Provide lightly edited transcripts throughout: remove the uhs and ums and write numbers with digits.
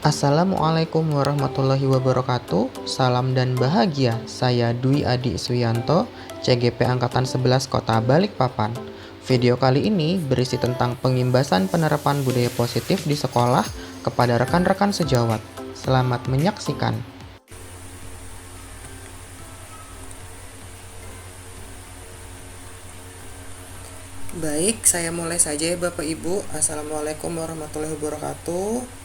Assalamualaikum warahmatullahi wabarakatuh. Salam dan bahagia. Saya Dwi Adi Suyanto, CGP Angkatan 11 Kota Balikpapan. Video kali ini berisi tentang pengimbasan penerapan budaya positif di sekolah kepada rekan-rekan sejawat. Selamat menyaksikan. Baik, saya mulai saja ya Bapak Ibu. Assalamualaikum warahmatullahi wabarakatuh.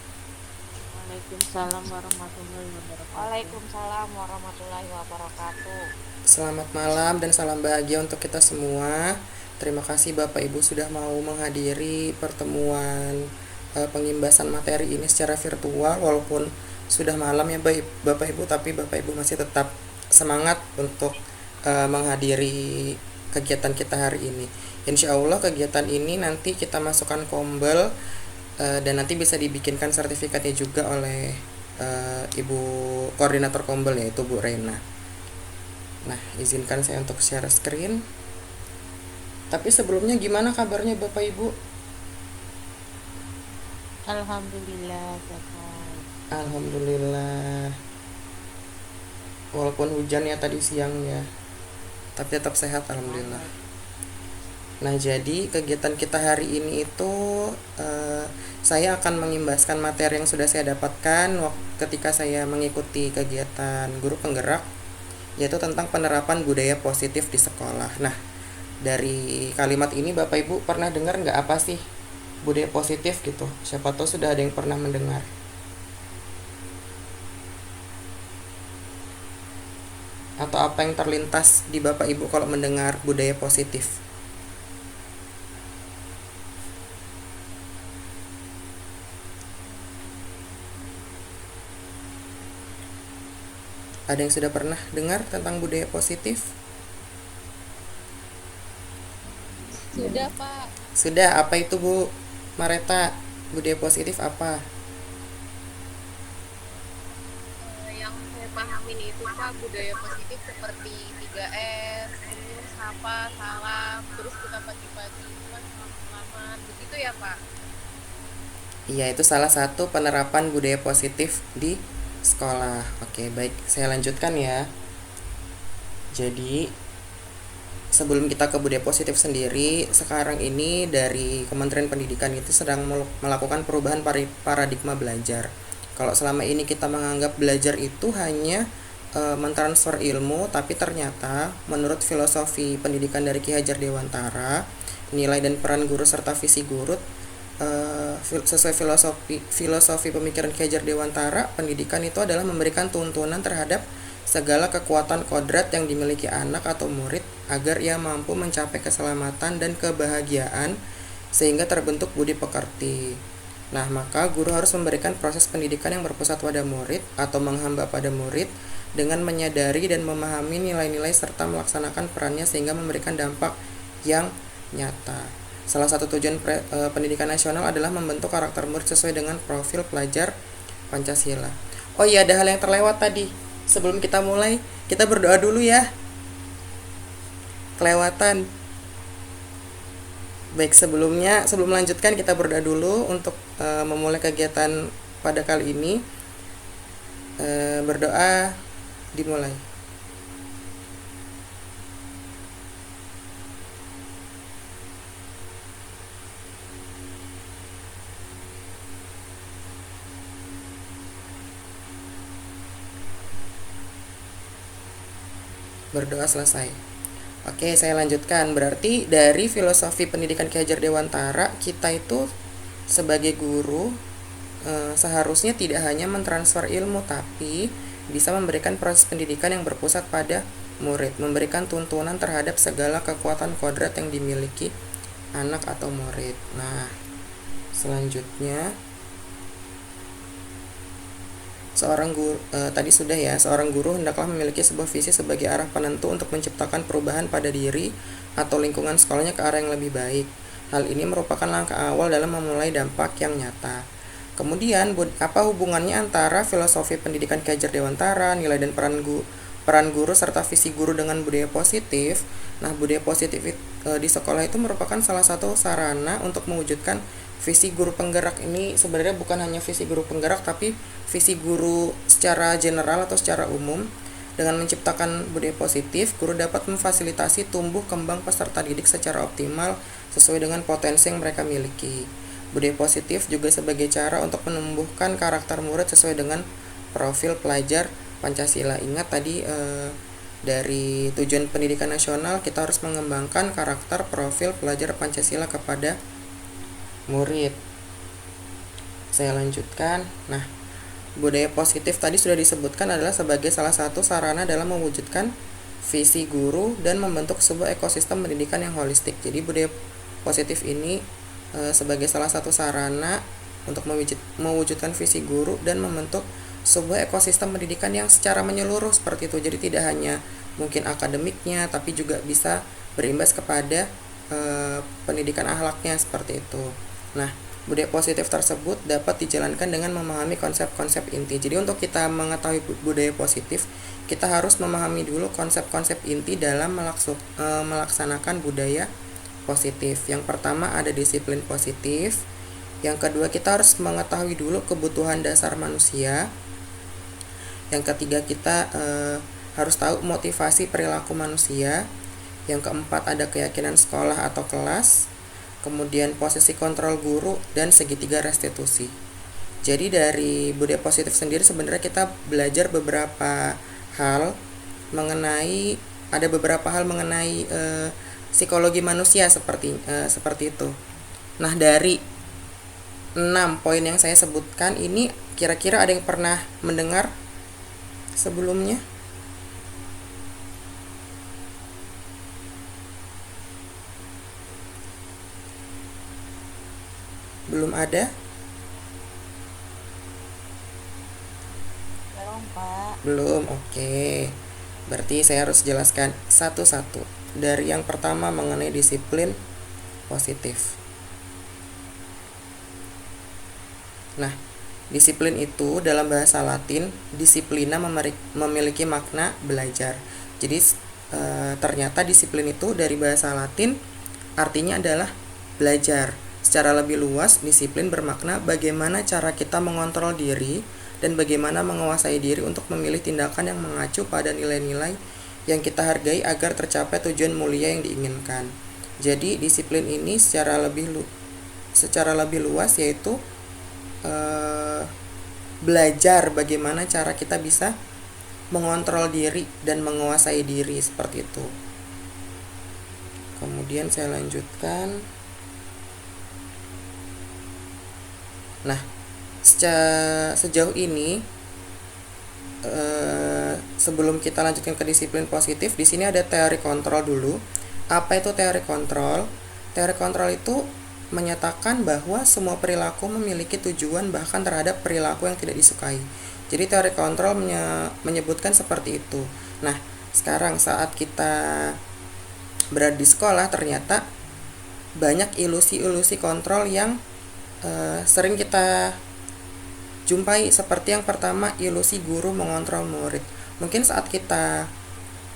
Waalaikumsalam warahmatullahi wabarakatuh. Waalaikumsalam warahmatullahi wabarakatuh. Selamat malam dan salam bahagia untuk kita semua. Terima kasih Bapak Ibu sudah mau menghadiri pertemuan pengimbasan materi ini secara virtual, walaupun sudah malam ya Bapak Ibu, tapi Bapak Ibu masih tetap semangat untuk menghadiri kegiatan kita hari ini. Insya Allah kegiatan ini nanti kita masukkan kombel dan nanti bisa dibikinkan sertifikatnya juga oleh Ibu Koordinator Kombel, yaitu Bu Rena. Nah, izinkan saya untuk share screen. Tapi sebelumnya gimana kabarnya Bapak Ibu? Alhamdulillah sehat. Alhamdulillah. Walaupun hujan ya tadi siang ya, tapi tetap sehat alhamdulillah. Nah, jadi kegiatan kita hari ini itu saya akan mengimbaskan materi yang sudah saya dapatkan ketika saya mengikuti kegiatan guru penggerak, yaitu tentang penerapan budaya positif di sekolah. Nah, dari kalimat ini Bapak Ibu pernah dengar nggak apa sih budaya positif gitu? Siapa tahu sudah ada yang pernah mendengar. Atau apa yang terlintas di Bapak Ibu kalau mendengar budaya positif? Ada yang sudah pernah dengar tentang budaya positif? Sudah, Pak. Sudah, apa itu Bu Mareta? Budaya positif apa? Yang saya pahamin itu, Pak, budaya positif seperti 3S, ini sapa, salam, terus kita pagi-pagi itu kan selamat-selamat, begitu ya, Pak? Iya, itu salah satu penerapan budaya positif di sekolah. Oke, baik, saya lanjutkan ya. Jadi, sebelum kita ke budaya positif sendiri, sekarang ini dari Kementerian Pendidikan itu sedang melakukan perubahan paradigma belajar. Kalau selama ini kita menganggap belajar itu hanya mentransfer ilmu, tapi ternyata menurut filosofi pendidikan dari Ki Hajar Dewantara, nilai dan peran guru serta visi guru sesuai filosofi pemikiran Ki Hajar Dewantara, pendidikan itu adalah memberikan tuntunan terhadap segala kekuatan kodrat yang dimiliki anak atau murid agar ia mampu mencapai keselamatan dan kebahagiaan sehingga terbentuk budi pekerti. Nah, maka guru harus memberikan proses pendidikan yang berpusat pada murid atau menghamba pada murid dengan menyadari dan memahami nilai-nilai serta melaksanakan perannya sehingga memberikan dampak yang nyata. Salah satu tujuan pendidikan nasional adalah membentuk karakter murid sesuai dengan profil pelajar Pancasila. Oh iya, ada hal yang terlewat tadi. Sebelum kita mulai, kita berdoa dulu ya. Kelewatan. Baik, sebelum melanjutkan kita berdoa dulu untuk memulai kegiatan pada kali ini. Berdoa dimulai. Berdoa selesai. Oke, saya lanjutkan. Berarti dari filosofi pendidikan Ki Hajar Dewantara, kita itu sebagai guru seharusnya tidak hanya mentransfer ilmu, tapi bisa memberikan proses pendidikan yang berpusat pada murid, memberikan tuntunan terhadap segala kekuatan kodrat yang dimiliki anak atau murid. Nah, selanjutnya seorang guru hendaklah memiliki sebuah visi sebagai arah penentu untuk menciptakan perubahan pada diri atau lingkungan sekolahnya ke arah yang lebih baik. Hal ini merupakan langkah awal dalam memulai dampak yang nyata. Kemudian, apa hubungannya antara filosofi pendidikan Ki Hajar Dewantara, nilai dan peran guru serta visi guru dengan budaya positif? Nah, budaya positif di sekolah itu merupakan salah satu sarana untuk mewujudkan Visi guru penggerak ini sebenarnya bukan hanya visi guru penggerak, tapi visi guru secara general atau secara umum. Dengan menciptakan budaya positif, guru dapat memfasilitasi tumbuh kembang peserta didik secara optimal sesuai dengan potensi yang mereka miliki. Budaya positif juga sebagai cara untuk menumbuhkan karakter murid sesuai dengan profil pelajar Pancasila. Ingat tadi dari tujuan pendidikan nasional, kita harus mengembangkan karakter profil pelajar Pancasila kepada murid. Saya lanjutkan. Nah, budaya positif tadi sudah disebutkan adalah sebagai salah satu sarana dalam mewujudkan visi guru dan membentuk sebuah ekosistem pendidikan yang holistik. Jadi budaya positif ini sebagai salah satu sarana untuk mewujudkan visi guru dan membentuk sebuah ekosistem pendidikan yang secara menyeluruh seperti itu. Jadi tidak hanya mungkin akademiknya, tapi juga bisa berimbas kepada pendidikan akhlaknya seperti itu. Nah, budaya positif tersebut dapat dijalankan dengan memahami konsep-konsep inti. Jadi untuk kita mengetahui budaya positif, kita harus memahami dulu konsep-konsep inti dalam melaksanakan budaya positif. Yang pertama ada disiplin positif. Yang kedua, kita harus mengetahui dulu kebutuhan dasar manusia. Yang ketiga, kita harus tahu motivasi perilaku manusia. Yang keempat, ada keyakinan sekolah atau kelas. Kemudian posisi kontrol guru dan segitiga restitusi. Jadi dari budaya positif sendiri sebenarnya kita belajar beberapa hal mengenai psikologi manusia seperti itu. Nah, dari 6 poin yang saya sebutkan ini kira-kira ada yang pernah mendengar sebelumnya? Belum ada? Belum, Pak. Belum, oke. Berarti saya harus jelaskan satu-satu. Dari yang pertama mengenai disiplin positif. Nah, disiplin itu dalam bahasa Latin, disiplina memiliki makna belajar. Jadi ternyata disiplin itu dari bahasa Latin artinya adalah belajar. Secara lebih luas, disiplin bermakna bagaimana cara kita mengontrol diri dan bagaimana menguasai diri untuk memilih tindakan yang mengacu pada nilai-nilai yang kita hargai agar tercapai tujuan mulia yang diinginkan. Jadi disiplin ini secara lebih luas yaitu belajar bagaimana cara kita bisa mengontrol diri dan menguasai diri seperti itu. Kemudian saya lanjutkan. Nah, sejauh ini sebelum kita lanjutkan ke disiplin positif, di sini ada teori kontrol dulu. Apa itu teori kontrol? Teori kontrol itu menyatakan bahwa semua perilaku memiliki tujuan bahkan terhadap perilaku yang tidak disukai. Jadi teori kontrol menyebutkan seperti itu. Nah, sekarang saat kita berada di sekolah ternyata banyak ilusi-ilusi kontrol yang sering kita jumpai. Seperti yang pertama, ilusi guru mengontrol murid. Mungkin saat kita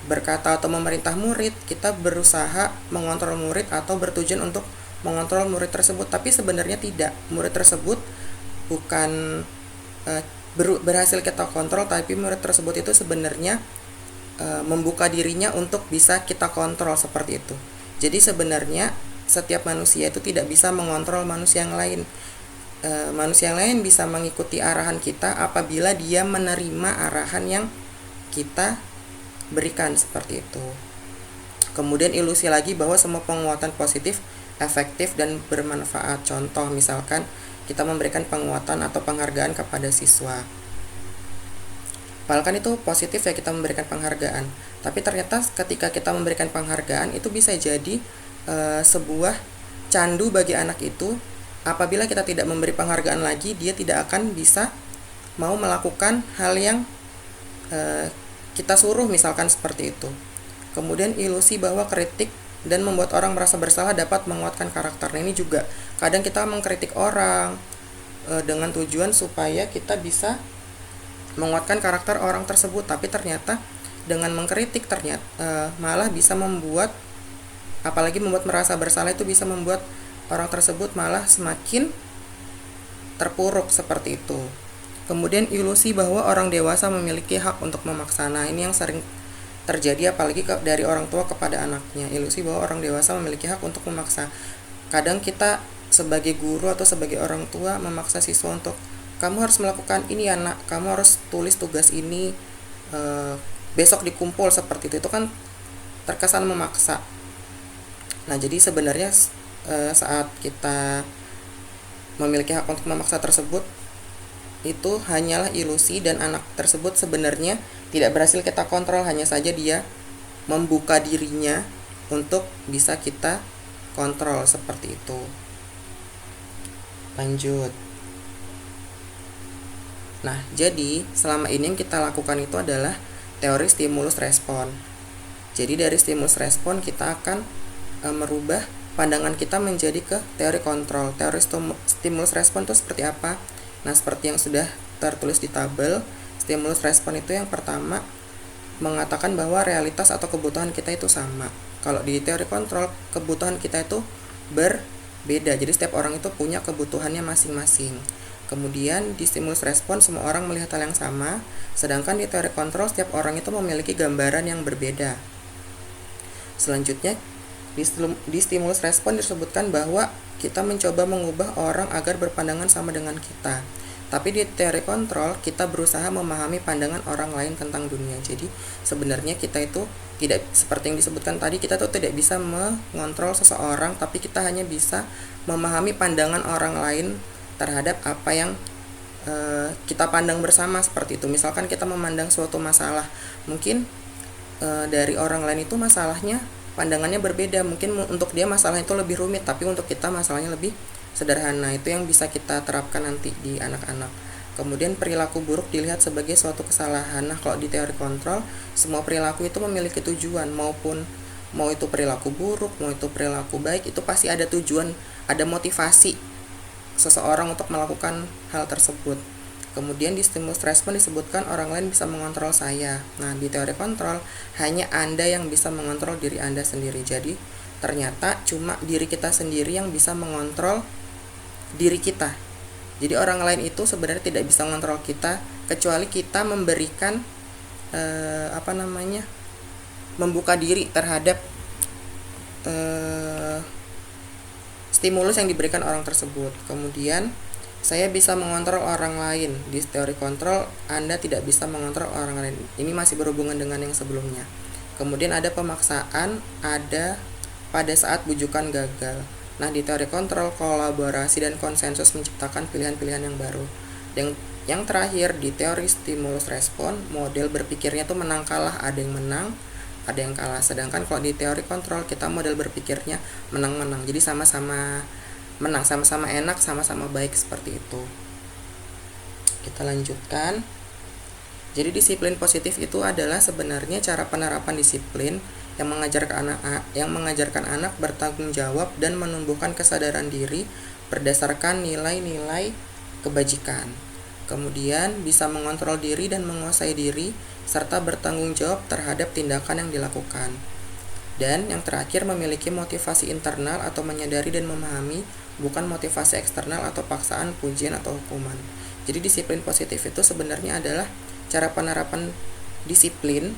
berkata atau memerintah murid, kita berusaha mengontrol murid atau bertujuan untuk mengontrol murid tersebut, tapi sebenarnya tidak. Murid tersebut bukan berhasil kita kontrol, tapi murid tersebut itu sebenarnya membuka dirinya untuk bisa kita kontrol seperti itu. Jadi sebenarnya setiap manusia itu tidak bisa mengontrol manusia yang lain. Manusia yang lain bisa mengikuti arahan kita apabila dia menerima arahan yang kita berikan seperti itu. Kemudian ilusi lagi bahwa semua penguatan positif efektif dan bermanfaat. Contoh misalkan kita memberikan penguatan atau penghargaan kepada siswa. Padahal kan itu positif ya, kita memberikan penghargaan. Tapi ternyata ketika kita memberikan penghargaan itu bisa jadi sebuah candu bagi anak itu. Apabila kita tidak memberi penghargaan lagi, dia tidak akan bisa mau melakukan hal yang kita suruh, misalkan seperti itu. Kemudian ilusi bahwa kritik dan membuat orang merasa bersalah dapat menguatkan karakternya. Ini juga kadang kita mengkritik orang dengan tujuan supaya kita bisa menguatkan karakter orang tersebut, tapi ternyata dengan mengkritik ternyata malah bisa membuat, apalagi membuat merasa bersalah, itu bisa membuat orang tersebut malah semakin terpuruk seperti itu. Kemudian ilusi bahwa orang dewasa memiliki hak untuk memaksa. Nah, ini yang sering terjadi apalagi dari orang tua kepada anaknya. Ilusi bahwa orang dewasa memiliki hak untuk memaksa. Kadang kita sebagai guru atau sebagai orang tua memaksa siswa untuk, kamu harus melakukan ini ya nak, kamu harus tulis tugas ini, besok dikumpul, seperti itu kan terkesan memaksa. Nah, jadi sebenarnya saat kita memiliki hak untuk memaksa tersebut, itu hanyalah ilusi dan anak tersebut sebenarnya tidak berhasil kita kontrol, hanya saja dia membuka dirinya untuk bisa kita kontrol, seperti itu. Lanjut. Nah, jadi selama ini yang kita lakukan itu adalah teori stimulus respon. Jadi dari stimulus respon kita akan merubah pandangan kita menjadi ke teori kontrol. Teori stimulus respon itu seperti apa? Nah, seperti yang sudah tertulis di tabel, stimulus respon itu yang pertama mengatakan bahwa realitas atau kebutuhan kita itu sama. Kalau di teori kontrol, kebutuhan kita itu berbeda. Jadi setiap orang itu punya kebutuhannya masing-masing. Kemudian di stimulus respon semua orang melihat hal yang sama, sedangkan di teori kontrol setiap orang itu memiliki gambaran yang berbeda. Selanjutnya, di stimulus respon disebutkan bahwa kita mencoba mengubah orang agar berpandangan sama dengan kita. Tapi di teori kontrol, kita berusaha memahami pandangan orang lain tentang dunia. Jadi sebenarnya kita itu tidak seperti yang disebutkan tadi, kita tuh tidak bisa mengontrol seseorang, tapi kita hanya bisa memahami pandangan orang lain terhadap apa yang kita pandang bersama, seperti itu. Misalkan kita memandang suatu masalah, mungkin dari orang lain itu masalahnya pandangannya berbeda. Mungkin untuk dia masalah itu lebih rumit, tapi untuk kita masalahnya lebih sederhana. Itu yang bisa kita terapkan nanti di anak-anak. Kemudian perilaku buruk dilihat sebagai suatu kesalahan. Nah, kalau di teori kontrol, semua perilaku itu memiliki tujuan, mau itu perilaku buruk, mau itu perilaku baik, itu pasti ada tujuan, ada motivasi seseorang untuk melakukan hal tersebut. Kemudian di stimulus respon disebutkan orang lain bisa mengontrol saya. Nah, di teori kontrol hanya Anda yang bisa mengontrol diri Anda sendiri. Jadi ternyata cuma diri kita sendiri yang bisa mengontrol diri kita. Jadi orang lain itu sebenarnya tidak bisa mengontrol kita kecuali kita memberikan membuka diri terhadap stimulus yang diberikan orang tersebut. Kemudian saya bisa mengontrol orang lain. Di teori kontrol, Anda tidak bisa mengontrol orang lain. Ini masih berhubungan dengan yang sebelumnya. Kemudian ada pemaksaan, ada pada saat bujukan gagal. Nah, di teori kontrol, kolaborasi dan konsensus menciptakan pilihan-pilihan yang baru. Dan yang terakhir, di teori stimulus respon, model berpikirnya itu menang kalah, ada yang menang, ada yang kalah. Sedangkan kalau di teori kontrol, kita model berpikirnya menang-menang. Jadi sama-sama menang, sama-sama enak, sama-sama baik, seperti itu. Kita lanjutkan. Jadi disiplin positif itu adalah sebenarnya cara penerapan disiplin yang mengajarkan anak bertanggung jawab dan menumbuhkan kesadaran diri berdasarkan nilai-nilai kebajikan. Kemudian bisa mengontrol diri dan menguasai diri serta bertanggung jawab terhadap tindakan yang dilakukan. Dan yang terakhir memiliki motivasi internal atau menyadari dan memahami, bukan motivasi eksternal atau paksaan, pujian, atau hukuman. Jadi disiplin positif itu sebenarnya adalah cara penerapan disiplin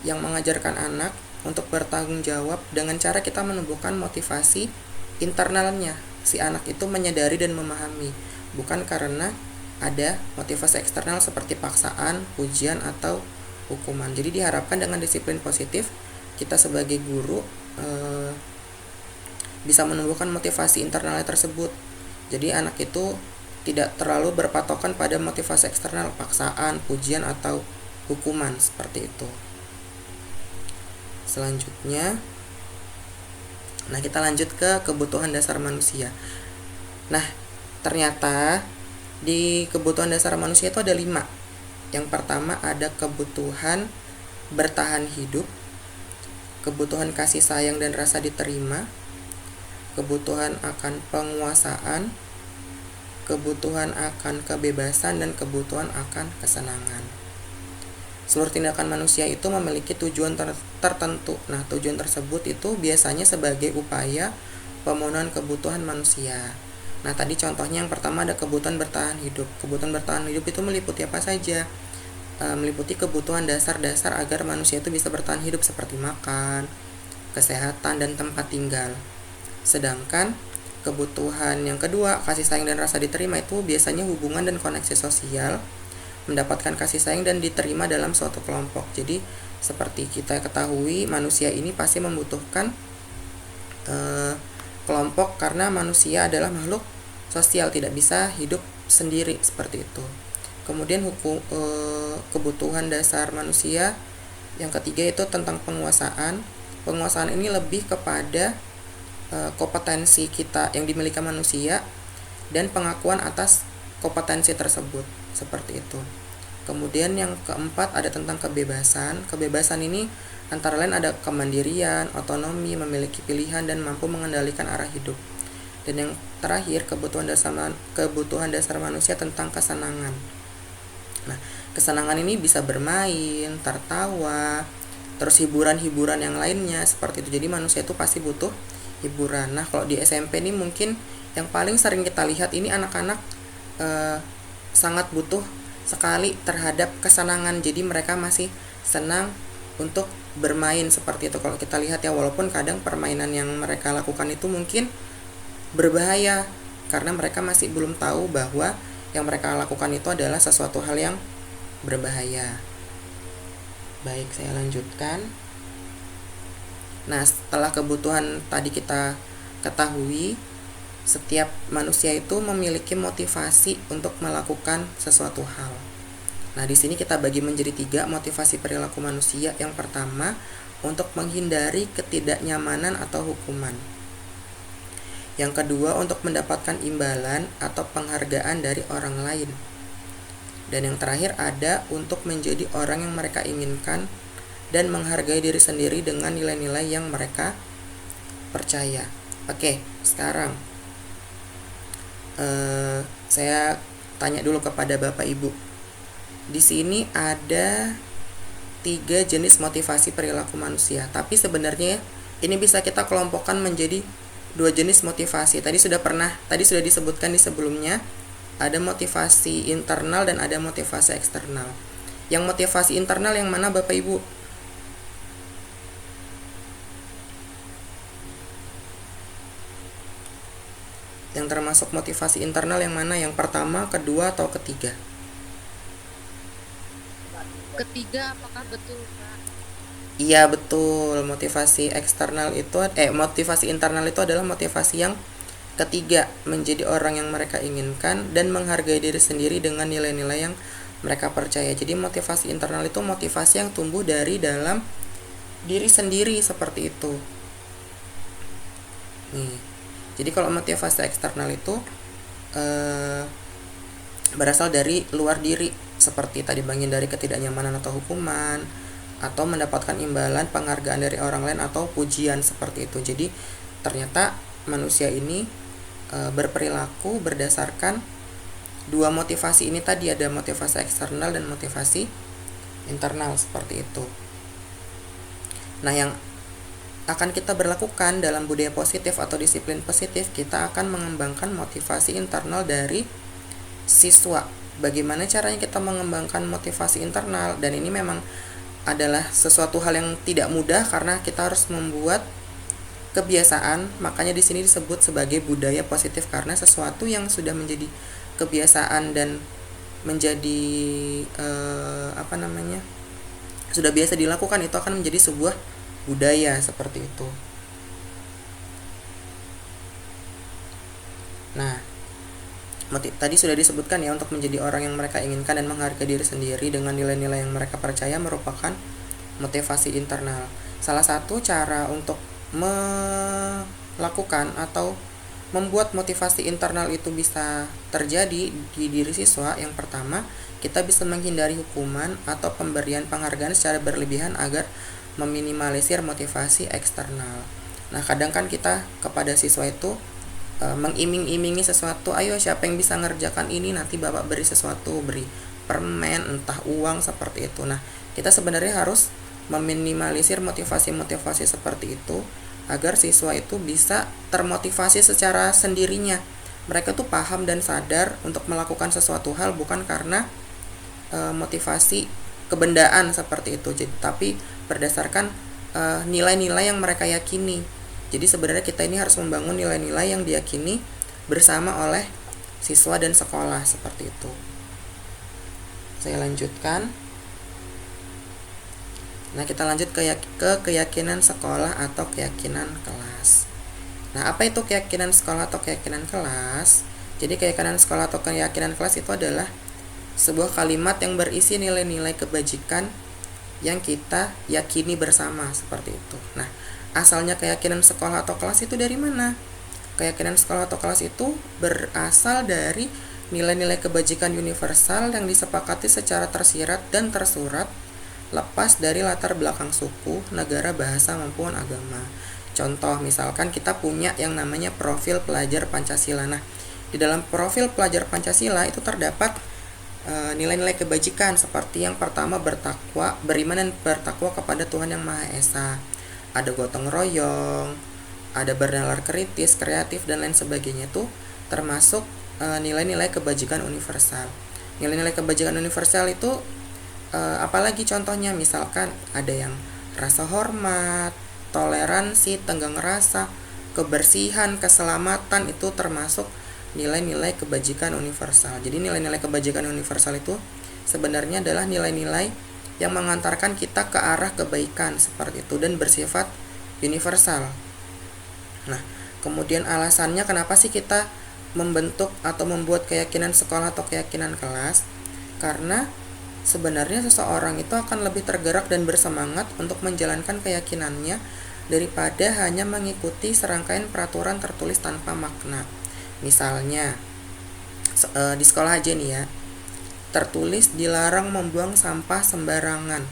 yang mengajarkan anak untuk bertanggung jawab dengan cara kita menumbuhkan motivasi internalnya. Si anak itu menyadari dan memahami, bukan karena ada motivasi eksternal seperti paksaan, pujian, atau hukuman. Jadi diharapkan dengan disiplin positif kita sebagai guru bisa menumbuhkan motivasi internalnya tersebut. Jadi anak itu tidak terlalu berpatokan pada motivasi eksternal, paksaan, pujian, atau hukuman, seperti itu. Selanjutnya, nah kita lanjut ke kebutuhan dasar manusia. Nah, ternyata di kebutuhan dasar manusia itu ada 5. Yang pertama ada kebutuhan bertahan hidup, kebutuhan kasih sayang dan rasa diterima, kebutuhan akan penguasaan, kebutuhan akan kebebasan, dan kebutuhan akan kesenangan. Seluruh tindakan manusia itu memiliki tujuan tertentu. Nah, tujuan tersebut itu biasanya sebagai upaya pemenuhan kebutuhan manusia. Nah, tadi contohnya yang pertama ada kebutuhan bertahan hidup. Kebutuhan bertahan hidup itu meliputi apa saja? Meliputi kebutuhan dasar-dasar agar manusia itu bisa bertahan hidup seperti makan, kesehatan, dan tempat tinggal. Sedangkan kebutuhan yang kedua, kasih sayang dan rasa diterima, itu biasanya hubungan dan koneksi sosial, mendapatkan kasih sayang dan diterima dalam suatu kelompok. Jadi seperti kita ketahui, manusia ini pasti membutuhkan kelompok karena manusia adalah makhluk sosial, tidak bisa hidup sendiri seperti itu. Kemudian kebutuhan dasar manusia yang ketiga itu tentang penguasaan. Penguasaan ini lebih kepada kompetensi kita yang dimiliki manusia dan pengakuan atas kompetensi tersebut, seperti itu. Kemudian yang keempat ada tentang kebebasan. Kebebasan ini antara lain ada kemandirian, otonomi, memiliki pilihan, dan mampu mengendalikan arah hidup. Dan yang terakhir kebutuhan dasar manusia tentang kesenangan. Nah, kesenangan ini bisa bermain, tertawa, terus hiburan-hiburan yang lainnya seperti itu. Jadi manusia itu pasti butuh hiburan. Nah, kalau di SMP ini mungkin yang paling sering kita lihat ini anak-anak sangat butuh sekali terhadap kesenangan. Jadi mereka masih senang untuk bermain seperti itu. Kalau kita lihat ya, walaupun kadang permainan yang mereka lakukan itu mungkin berbahaya karena mereka masih belum tahu bahwa yang mereka lakukan itu adalah sesuatu hal yang berbahaya. Baik, saya lanjutkan. Nah, setelah kebutuhan tadi kita ketahui, setiap manusia itu memiliki motivasi untuk melakukan sesuatu hal. Nah, di sini kita bagi menjadi 3 motivasi perilaku manusia. Yang pertama, untuk menghindari ketidaknyamanan atau hukuman. Yang kedua, untuk mendapatkan imbalan atau penghargaan dari orang lain. Dan yang terakhir ada untuk menjadi orang yang mereka inginkan dan menghargai diri sendiri dengan nilai-nilai yang mereka percaya. Oke, sekarang saya tanya dulu kepada Bapak Ibu. Di sini ada 3 jenis motivasi perilaku manusia, tapi sebenarnya ini bisa kita kelompokkan menjadi 2 jenis motivasi. Tadi sudah disebutkan di sebelumnya, ada motivasi internal dan ada motivasi eksternal. Yang motivasi internal yang mana Bapak Ibu? Yang termasuk motivasi internal yang mana? Yang pertama, kedua, atau ketiga? Ketiga, apakah betul, Kak? Iya, betul. Motivasi internal itu adalah motivasi yang ketiga, menjadi orang yang mereka inginkan dan menghargai diri sendiri dengan nilai-nilai yang mereka percaya. Jadi motivasi internal itu motivasi yang tumbuh dari dalam diri sendiri seperti itu. Nih. Jadi kalau motivasi eksternal itu berasal dari luar diri, seperti tadi menghindari ketidaknyamanan atau hukuman, atau mendapatkan imbalan, penghargaan dari orang lain, atau pujian seperti itu. Jadi ternyata manusia ini berperilaku berdasarkan 2 motivasi ini tadi, ada motivasi eksternal dan motivasi internal seperti itu. Nah, yang akan kita berlakukan dalam budaya positif atau disiplin positif, kita akan mengembangkan motivasi internal dari siswa. Bagaimana caranya kita mengembangkan motivasi internal? Dan ini memang adalah sesuatu hal yang tidak mudah karena kita harus membuat kebiasaan. Makanya di sini disebut sebagai budaya positif, karena sesuatu yang sudah menjadi kebiasaan dan menjadi sudah biasa dilakukan, itu akan menjadi sebuah budaya seperti itu. Nah, tadi sudah disebutkan ya, untuk menjadi orang yang mereka inginkan dan menghargai diri sendiri dengan nilai-nilai yang mereka percaya merupakan motivasi internal. Salah satu cara untuk melakukan atau membuat motivasi internal itu bisa terjadi di diri siswa, yang pertama, kita bisa menghindari hukuman atau pemberian penghargaan secara berlebihan agar meminimalisir motivasi eksternal. Nah, kadang kan kita kepada siswa itu mengiming-imingi sesuatu, ayo siapa yang bisa ngerjakan ini, nanti Bapak beri sesuatu, beri permen, entah uang, seperti itu. Nah, kita sebenarnya harus meminimalisir motivasi-motivasi seperti itu agar siswa itu bisa termotivasi secara sendirinya. Mereka tuh paham dan sadar untuk melakukan sesuatu hal bukan karena motivasi kebendaan seperti itu, tapi berdasarkan nilai-nilai yang mereka yakini. Jadi sebenarnya kita ini harus membangun nilai-nilai yang diyakini bersama oleh siswa dan sekolah seperti itu. Saya lanjutkan. Nah, kita lanjut ke keyakinan sekolah atau keyakinan kelas. Nah, apa itu keyakinan sekolah atau keyakinan kelas? Jadi keyakinan sekolah atau keyakinan kelas itu adalah sebuah kalimat yang berisi nilai-nilai kebajikan yang kita yakini bersama seperti itu. Nah, asalnya keyakinan sekolah atau kelas itu dari mana? Keyakinan sekolah atau kelas itu berasal dari nilai-nilai kebajikan universal yang disepakati secara tersirat dan tersurat, lepas dari latar belakang suku, negara, bahasa, maupun agama. Contoh, misalkan kita punya yang namanya profil pelajar Pancasila. Nah, di dalam profil pelajar Pancasila itu terdapat nilai-nilai kebajikan seperti yang pertama bertakwa, beriman dan bertakwa kepada Tuhan Yang Maha Esa. Ada gotong royong, ada bernalar kritis, kreatif, dan lain sebagainya, itu termasuk nilai-nilai kebajikan universal. Nilai-nilai kebajikan universal itu apalagi contohnya, misalkan ada yang rasa hormat, toleransi, tenggang rasa, kebersihan, keselamatan, itu termasuk nilai-nilai kebajikan universal. Jadi nilai-nilai kebajikan universal itu sebenarnya adalah nilai-nilai yang mengantarkan kita ke arah kebaikan seperti itu dan bersifat universal. Nah, kemudian alasannya kenapa sih kita membentuk atau membuat keyakinan sekolah atau keyakinan kelas? Karena sebenarnya seseorang itu akan lebih tergerak dan bersemangat untuk menjalankan keyakinannya daripada hanya mengikuti serangkaian peraturan tertulis tanpa makna. Misalnya di sekolah aja nih ya, tertulis dilarang membuang sampah sembarangan.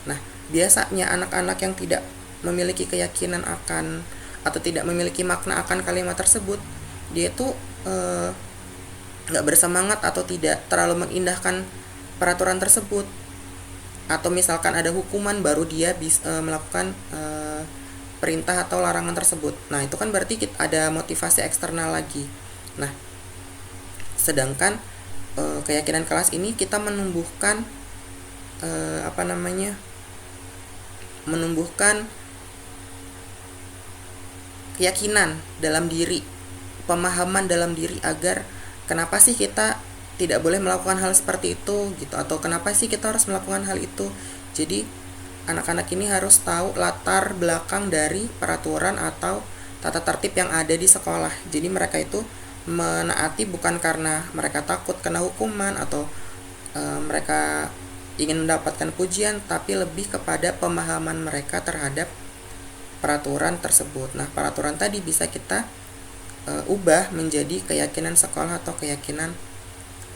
Nah, biasanya anak-anak yang tidak memiliki keyakinan akan atau tidak memiliki makna akan kalimat tersebut, dia itu nggak bersemangat atau tidak terlalu mengindahkan peraturan tersebut, atau misalkan ada hukuman baru dia bisa melakukan perintah atau larangan tersebut. Nah, itu kan berarti ada motivasi eksternal lagi. Nah, sedangkan keyakinan kelas ini kita menumbuhkan menumbuhkan keyakinan dalam diri, pemahaman dalam diri agar kenapa sih kita tidak boleh melakukan hal seperti itu gitu, atau kenapa sih kita harus melakukan hal itu. Jadi anak-anak ini harus tahu latar belakang dari peraturan atau tata tertib yang ada di sekolah. Jadi mereka itu menaati bukan karena mereka takut kena hukuman atau mereka ingin mendapatkan pujian, tapi lebih kepada pemahaman mereka terhadap peraturan tersebut. Nah, peraturan tadi bisa kita ubah menjadi keyakinan sekolah atau keyakinan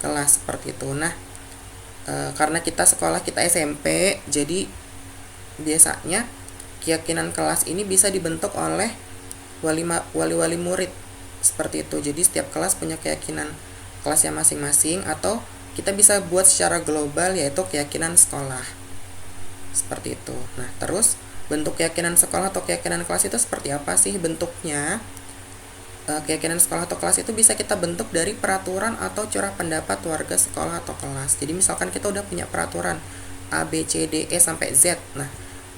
kelas seperti itu. Nah, karena kita sekolah, kita SMP, jadi biasanya keyakinan kelas ini bisa dibentuk oleh wali-wali murid seperti itu. Jadi setiap kelas punya keyakinan kelasnya masing-masing, atau kita bisa buat secara global yaitu keyakinan sekolah seperti itu. Nah, terus bentuk keyakinan sekolah atau keyakinan kelas itu seperti apa sih bentuknya? Keyakinan sekolah atau kelas itu bisa kita bentuk dari peraturan atau curah pendapat warga sekolah atau kelas. Jadi misalkan kita udah punya peraturan A, B, C, D, E sampai Z. Nah,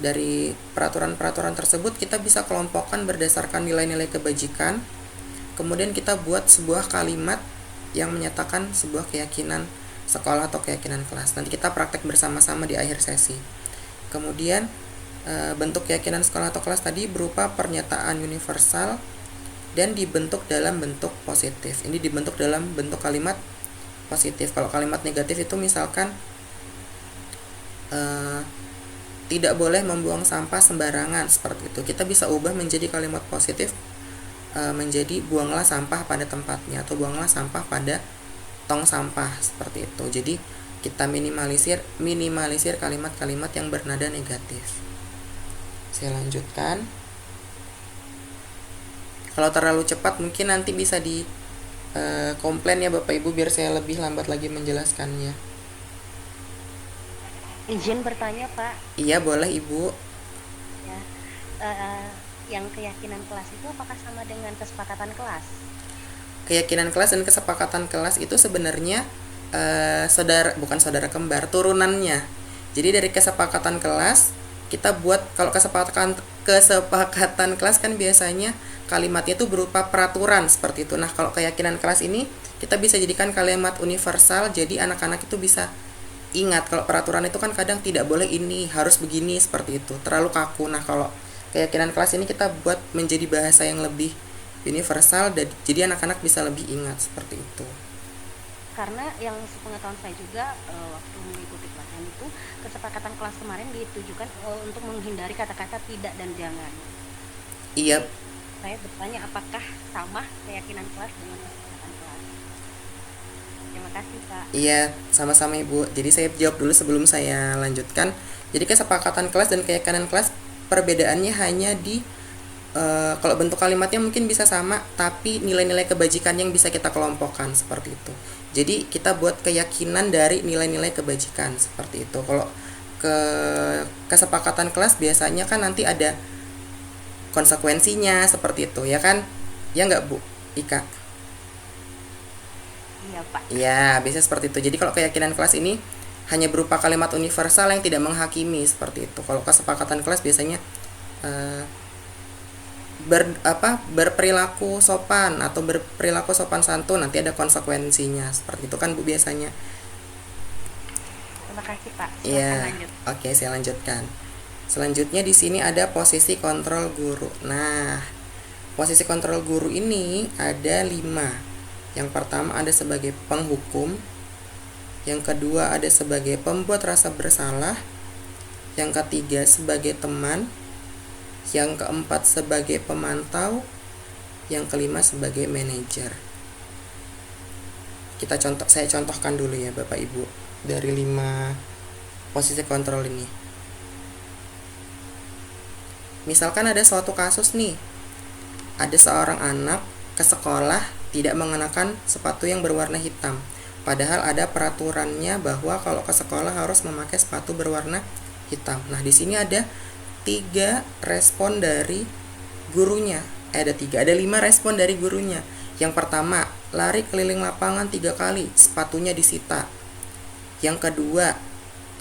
dari peraturan-peraturan tersebut kita bisa kelompokkan berdasarkan nilai-nilai kebajikan. Kemudian kita buat sebuah kalimat yang menyatakan sebuah keyakinan sekolah atau keyakinan kelas. Nanti kita praktek bersama-sama di akhir sesi. Kemudian bentuk keyakinan sekolah atau kelas tadi berupa pernyataan universal dan dibentuk dalam bentuk positif. Ini dibentuk dalam bentuk kalimat positif. Kalau kalimat negatif itu misalkan tidak boleh membuang sampah sembarangan seperti itu. Kita bisa ubah menjadi kalimat positif, menjadi buanglah sampah pada tempatnya atau buanglah sampah pada tong sampah seperti itu. Jadi kita minimalisir kalimat-kalimat yang bernada negatif. Saya lanjutkan. Kalau terlalu cepat mungkin nanti bisa di komplain ya Bapak Ibu, biar saya lebih lambat lagi menjelaskannya. Izin bertanya, Pak. Iya, boleh Ibu. Ya, yang keyakinan kelas itu apakah sama dengan kesepakatan kelas? Keyakinan kelas dan kesepakatan kelas itu sebenarnya bukan saudara kembar, turunannya. Jadi dari kesepakatan kelas kita buat, kalau kesepakatan kelas kan biasanya kalimatnya itu berupa peraturan seperti itu. Nah, kalau keyakinan kelas ini kita bisa jadikan kalimat universal, jadi anak-anak itu bisa ingat. Kalau peraturan itu kan kadang tidak boleh ini, harus begini, seperti itu, terlalu kaku. Nah, kalau keyakinan kelas ini kita buat menjadi bahasa yang lebih universal, dan jadi anak-anak bisa lebih ingat seperti itu. Karena yang sepengetahuan saya juga waktu mengikuti pelatihan itu, kesepakatan kelas kemarin ditujukan untuk menghindari kata-kata tidak dan jangan. Iya. Saya bertanya apakah sama keyakinan kelas dengan kesepakatan kelas. Terima kasih Pak. Iya, sama-sama Ibu. Jadi saya jawab dulu sebelum saya lanjutkan. Jadi kesepakatan kelas dan keyakinan kelas perbedaannya hanya di kalau bentuk kalimatnya mungkin bisa sama, tapi nilai-nilai kebajikan yang bisa kita kelompokkan seperti itu. Jadi kita buat keyakinan dari nilai-nilai kebajikan seperti itu. Kalau kesepakatan kelas biasanya kan nanti ada konsekuensinya seperti itu, ya kan? Ya nggak Bu Ika? Iya Pak. Ya, biasanya seperti itu. Jadi kalau keyakinan kelas ini hanya berupa kalimat universal yang tidak menghakimi seperti itu. Kalau kesepakatan kelas biasanya berperilaku sopan atau berperilaku sopan santun, nanti ada konsekuensinya seperti itu kan Bu biasanya. Terima kasih Pak. Iya. Oke, saya lanjutkan. Selanjutnya di sini ada posisi kontrol guru. Nah, posisi kontrol guru ini ada 5. Yang pertama ada sebagai penghukum, yang kedua ada sebagai pembuat rasa bersalah, yang ketiga sebagai teman, yang keempat sebagai pemantau, yang kelima sebagai manajer. Saya contohkan dulu ya Bapak Ibu dari 5 posisi kontrol ini. Misalkan ada suatu kasus nih, ada seorang anak ke sekolah tidak mengenakan sepatu yang berwarna hitam, padahal ada peraturannya bahwa kalau ke sekolah harus memakai sepatu berwarna hitam. Nah, di sini ada 3 respon dari gurunya. Ada 5 respon dari gurunya. Yang pertama, lari keliling lapangan 3 kali, sepatunya disita. Yang kedua,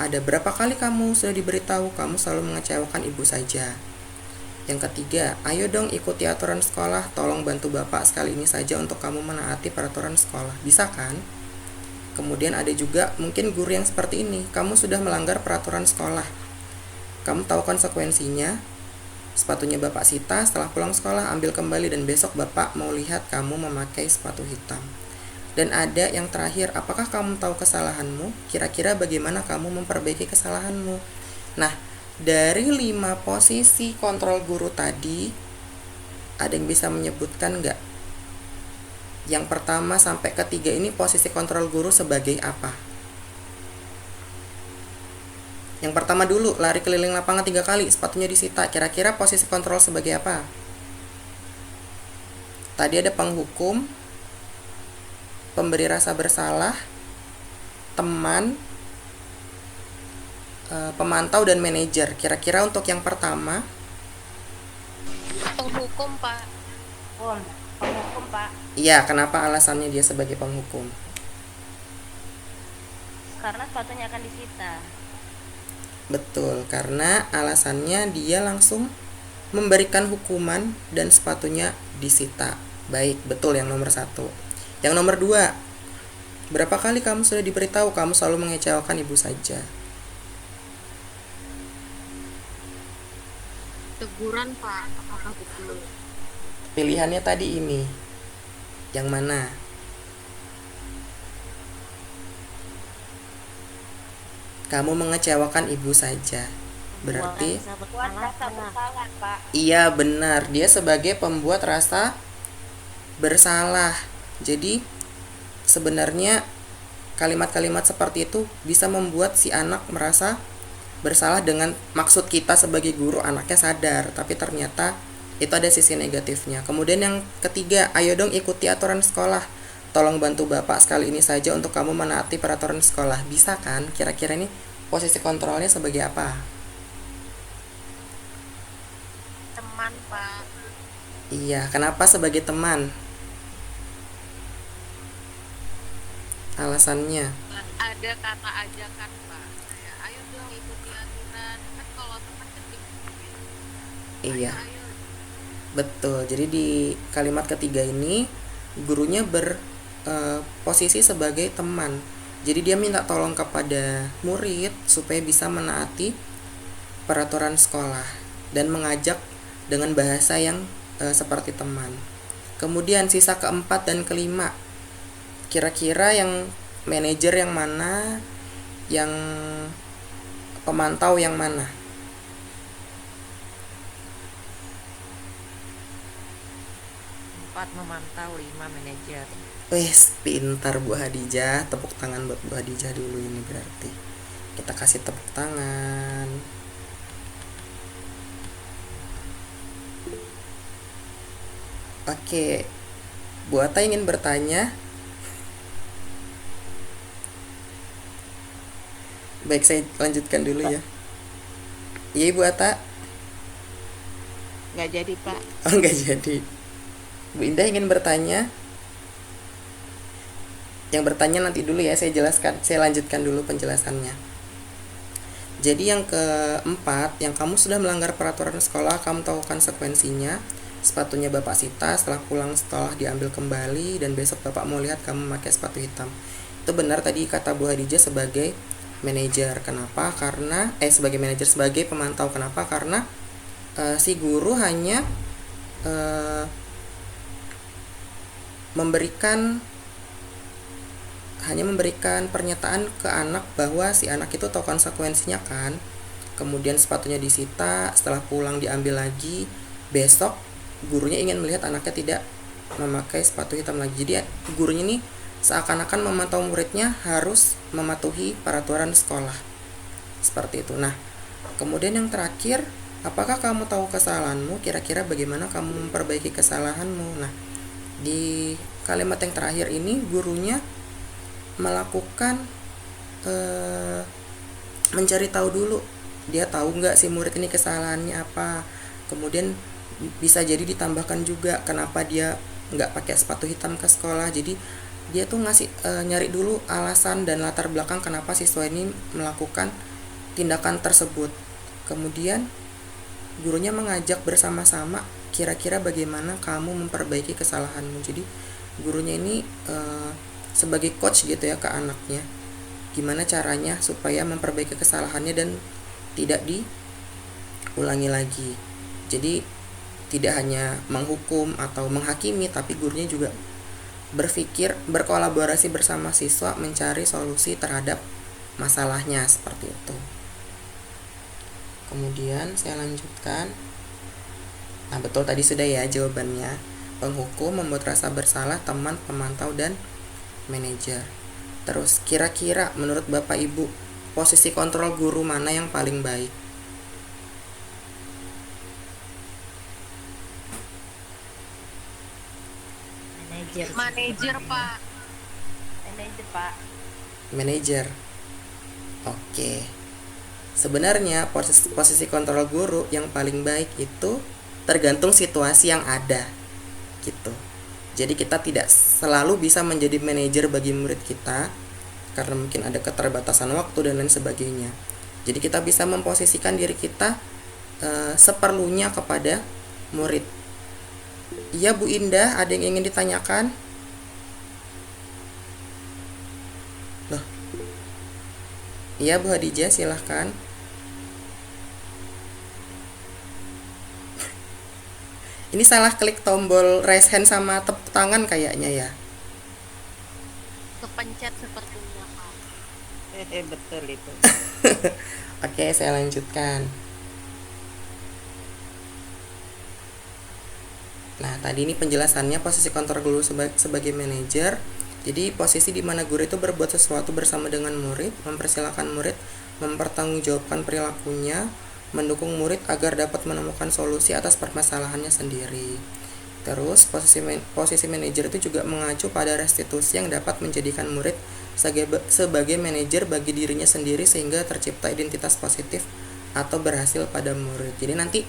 ada berapa kali kamu sudah diberitahu kamu selalu mengecewakan ibu saja. Yang ketiga, ayo dong ikuti aturan sekolah, tolong bantu bapak sekali ini saja untuk kamu menaati peraturan sekolah. Bisa kan? Kemudian ada juga mungkin guru yang seperti ini, kamu sudah melanggar peraturan sekolah. Kamu tahu konsekuensinya, sepatunya bapak sita, setelah pulang sekolah ambil kembali dan besok bapak mau lihat kamu memakai sepatu hitam. Dan ada yang terakhir, apakah kamu tahu kesalahanmu? Kira-kira bagaimana kamu memperbaiki kesalahanmu? Nah, dari 5 posisi kontrol guru tadi, ada yang bisa menyebutkan nggak? Yang pertama sampai ketiga ini posisi kontrol guru sebagai apa? Yang pertama dulu, lari keliling lapangan 3 kali, sepatunya disita. Kira-kira posisi kontrol sebagai apa? Tadi ada penghukum, pemberi rasa bersalah, teman, pemantau, dan manajer. Kira-kira untuk yang pertama, Penghukum Pak. Penghukum Pak. iya, kenapa alasannya dia sebagai penghukum? Karena sepatunya akan disita. Betul, karena alasannya dia langsung memberikan hukuman dan sepatunya disita. Baik, betul yang nomor 1. Yang nomor 2, berapa kali kamu sudah diberitahu kamu selalu mengecewakan ibu saja? Teguran Pak, apakah betul? Pilihannya tadi ini. Yang mana? Kamu mengecewakan ibu saja. Berarti Buat rasa bersalah Pak. iya benar, dia sebagai pembuat rasa bersalah. Jadi sebenarnya kalimat-kalimat seperti itu bisa membuat si anak merasa bersalah dengan maksud kita sebagai guru, anaknya sadar, tapi ternyata itu ada sisi negatifnya. Kemudian yang ketiga, ayo dong ikuti aturan sekolah, tolong bantu bapak sekali ini saja untuk kamu menaati peraturan sekolah. Bisa kan? Kira-kira ini posisi kontrolnya sebagai apa? Teman Pak. Iya, kenapa sebagai teman? Alasannya. Ada kata ajakan Pak, kayak ayo dong ikuti aturan, kan kalau teman kan dikumpulin, ayo Iya, ayo. betul. Jadi di kalimat ketiga ini gurunya posisi sebagai teman. Jadi dia minta tolong kepada murid supaya bisa menaati peraturan sekolah dan mengajak dengan bahasa yang seperti teman. Kemudian sisa keempat dan kelima, kira-kira yang manajer yang mana, yang pemantau yang mana? 4 memantau, 5 manajer. Wes, pintar Bu Hadijah. Tepuk tangan buat Bu Hadijah dulu ini berarti. Kita kasih tepuk tangan. Oke, Bu Ata ingin bertanya. Baik, saya lanjutkan dulu ya. Iya, Ibu Ata. Nggak jadi, Pak. Oh, nggak jadi. Bu Indah ingin bertanya. Yang bertanya nanti dulu ya, saya jelaskan. Saya lanjutkan dulu penjelasannya. Jadi yang keempat, yang kamu sudah melanggar peraturan sekolah, kamu tahu konsekuensinya. Sepatunya Bapak sita, setelah pulang setelah diambil kembali, dan besok Bapak mau lihat kamu memakai sepatu hitam. Itu benar tadi kata Bu Hadijah sebagai manajer. Kenapa? Karena sebagai manajer, sebagai pemantau. Kenapa? Karena si guru hanya memberikan pernyataan ke anak bahwa si anak itu tahu konsekuensinya kan. Kemudian sepatunya disita, setelah pulang diambil lagi, besok gurunya ingin melihat anaknya tidak memakai sepatu hitam lagi. Jadi gurunya ini seakan-akan memantau muridnya harus mematuhi peraturan sekolah. Seperti itu. Nah, kemudian yang terakhir, apakah kamu tahu kesalahanmu? Kira-kira bagaimana kamu memperbaiki kesalahanmu? Nah, di kalimat yang terakhir ini gurunya melakukan mencari tahu dulu, dia tahu nggak si murid ini kesalahannya apa. Kemudian bisa jadi ditambahkan juga kenapa dia nggak pakai sepatu hitam ke sekolah. Jadi dia tuh ngasih nyari dulu alasan dan latar belakang kenapa siswa ini melakukan tindakan tersebut. Kemudian gurunya mengajak bersama-sama, kira-kira bagaimana kamu memperbaiki kesalahanmu. Jadi gurunya ini sebagai coach gitu ya ke anaknya, gimana caranya supaya memperbaiki kesalahannya dan tidak diulangi lagi. Jadi tidak hanya menghukum atau menghakimi, tapi gurunya juga berpikir, berkolaborasi bersama siswa mencari solusi terhadap masalahnya, seperti itu. Kemudian saya lanjutkan. Nah, betul tadi sudah ya jawabannya. Penghukum, membuat rasa bersalah teman, pemantau, dan manajer. Terus kira-kira menurut Bapak Ibu, posisi kontrol guru mana yang paling baik? Manajer Pak. Manajer, Pak. Manajer. Oke. Sebenarnya posisi kontrol guru yang paling baik itu tergantung situasi yang ada, gitu. Jadi kita tidak selalu bisa menjadi manajer bagi murid kita karena mungkin ada keterbatasan waktu dan lain sebagainya. Jadi kita bisa memposisikan diri kita seperlunya kepada murid. Iya Bu Indah, ada yang ingin ditanyakan? Loh. Iya Bu Hadijah, silahkan. Ini salah klik tombol raise hand sama tepuk tangan kayaknya ya. Kepencet sepertinya Pak. Betul itu. Oke, saya lanjutkan. Nah, tadi ini penjelasannya posisi kontrol guru sebagai manajer. Jadi posisi di mana guru itu berbuat sesuatu bersama dengan murid, mempersilahkan murid mempertanggungjawabkan perilakunya, mendukung murid agar dapat menemukan solusi atas permasalahannya sendiri. Terus posisi manajer itu juga mengacu pada restitusi yang dapat menjadikan murid sebagai manajer bagi dirinya sendiri sehingga tercipta identitas positif atau berhasil pada murid. Jadi nanti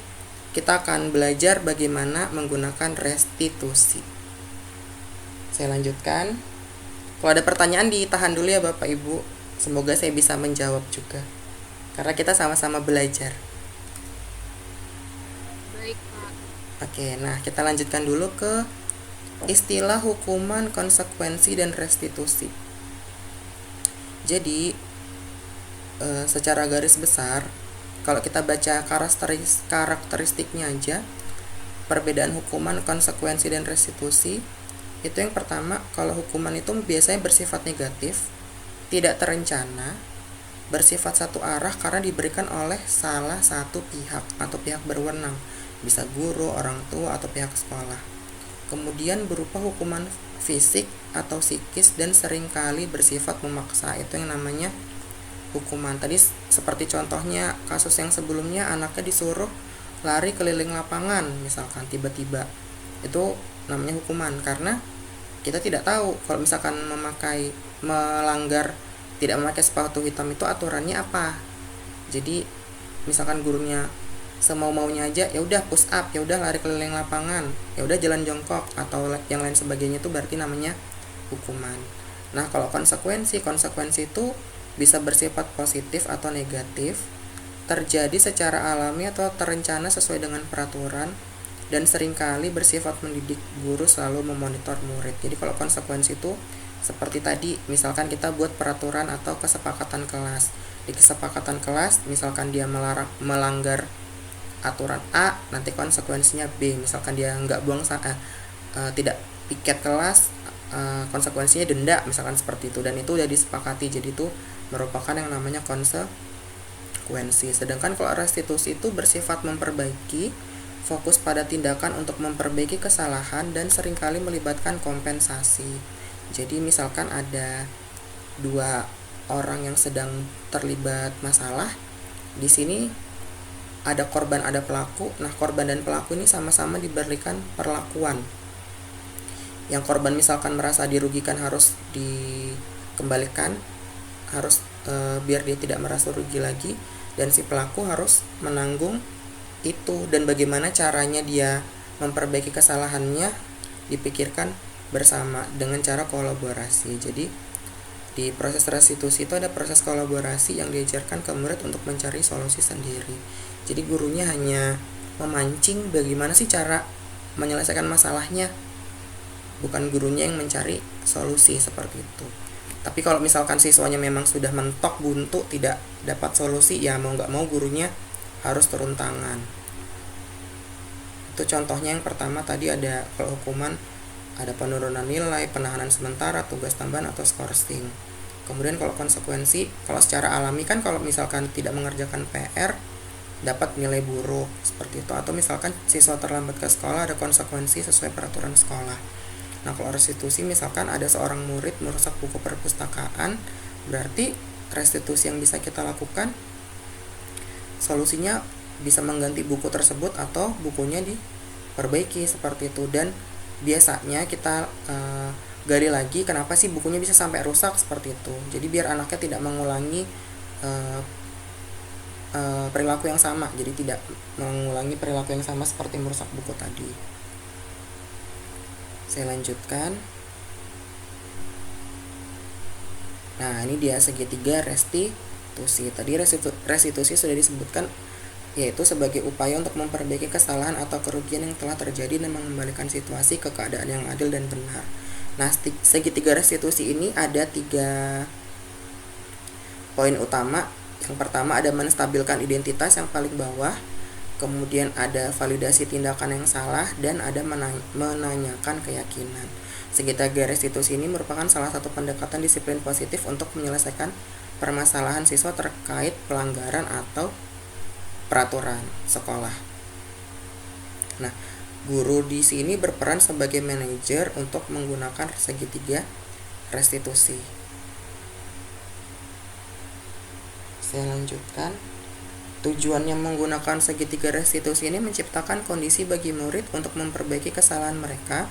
kita akan belajar bagaimana menggunakan restitusi. Saya lanjutkan. Kalau ada pertanyaan ditahan dulu ya Bapak Ibu. Semoga saya bisa menjawab juga. Karena kita sama-sama belajar. Baik, Kak. Oke, nah kita lanjutkan dulu ke istilah hukuman, konsekuensi, dan restitusi. Jadi, secara garis besar, kalau kita baca karakteristiknya aja, perbedaan hukuman, konsekuensi, dan restitusi, itu yang pertama, kalau hukuman itu biasanya bersifat negatif, tidak terencana, bersifat satu arah karena diberikan oleh salah satu pihak atau pihak berwenang, bisa guru, orang tua, atau pihak sekolah. Kemudian berupa hukuman fisik atau psikis dan seringkali bersifat memaksa, itu yang namanya hukuman. Tadi seperti contohnya kasus yang sebelumnya, anaknya disuruh lari keliling lapangan misalkan tiba-tiba, itu namanya hukuman karena kita tidak tahu kalau misalkan melanggar tidak memakai sepatu hitam itu aturannya apa. Jadi misalkan gurunya semau-maunya aja, ya udah push up, ya udah lari keliling lapangan, ya udah jalan jongkok atau yang lain sebagainya, itu berarti namanya hukuman. Nah, kalau konsekuensi itu bisa bersifat positif atau negatif, terjadi secara alami atau terencana sesuai dengan peraturan, dan seringkali bersifat mendidik. Guru selalu memonitor murid. Jadi kalau konsekuensi itu seperti tadi, misalkan kita buat peraturan atau kesepakatan kelas. Di kesepakatan kelas, misalkan dia melanggar aturan A, nanti konsekuensinya B. Misalkan dia nggak tidak piket kelas, konsekuensinya denda, misalkan seperti itu. Dan itu udah disepakati, jadi itu merupakan yang namanya konsekuensi. Sedangkan kalau restitusi itu bersifat memperbaiki, fokus pada tindakan untuk memperbaiki kesalahan, dan seringkali melibatkan kompensasi. Jadi misalkan ada dua orang yang sedang terlibat masalah, di sini ada korban, ada pelaku. Nah, korban dan pelaku ini sama-sama diberikan perlakuan. Yang korban misalkan merasa dirugikan harus dikembalikan, harus biar dia tidak merasa rugi lagi, dan si pelaku harus menanggung itu. Dan bagaimana caranya dia memperbaiki kesalahannya dipikirkan bersama dengan cara kolaborasi. Jadi di proses restitusi itu ada proses kolaborasi yang diajarkan ke murid untuk mencari solusi sendiri. Jadi gurunya hanya memancing bagaimana sih cara menyelesaikan masalahnya, bukan gurunya yang mencari solusi seperti itu. Tapi kalau misalkan siswanya memang sudah mentok buntu, tidak dapat solusi, ya mau nggak mau gurunya harus turun tangan. Itu contohnya yang pertama tadi, ada kalau hukuman ada penurunan nilai, penahanan sementara, tugas tambahan, atau skorsing. Kemudian kalau konsekuensi, kalau secara alami kan kalau misalkan tidak mengerjakan PR dapat nilai buruk seperti itu, atau misalkan siswa terlambat ke sekolah ada konsekuensi sesuai peraturan sekolah. Nah, kalau restitusi misalkan ada seorang murid merusak buku perpustakaan, berarti restitusi yang bisa kita lakukan solusinya bisa mengganti buku tersebut atau bukunya diperbaiki seperti itu. Dan biasanya kita gali lagi kenapa sih bukunya bisa sampai rusak seperti itu. Jadi biar anaknya tidak mengulangi perilaku yang sama, jadi tidak mengulangi perilaku yang sama seperti merusak buku tadi. Saya lanjutkan. Nah, ini dia segitiga restitusi. Tadi restitusi sudah disebutkan, yaitu sebagai upaya untuk memperbaiki kesalahan atau kerugian yang telah terjadi dan mengembalikan situasi ke keadaan yang adil dan benar. Nah, segitiga restitusi ini ada 3 poin utama. Yang pertama ada menstabilkan identitas yang paling bawah, kemudian ada validasi tindakan yang salah, dan ada menanyakan keyakinan. Segitiga restitusi ini merupakan salah satu pendekatan disiplin positif untuk menyelesaikan permasalahan siswa terkait pelanggaran atau peraturan sekolah. Nah, guru di sini berperan sebagai manajer untuk menggunakan segitiga restitusi. Saya lanjutkan. Tujuannya menggunakan segitiga restitusi ini menciptakan kondisi bagi murid untuk memperbaiki kesalahan mereka,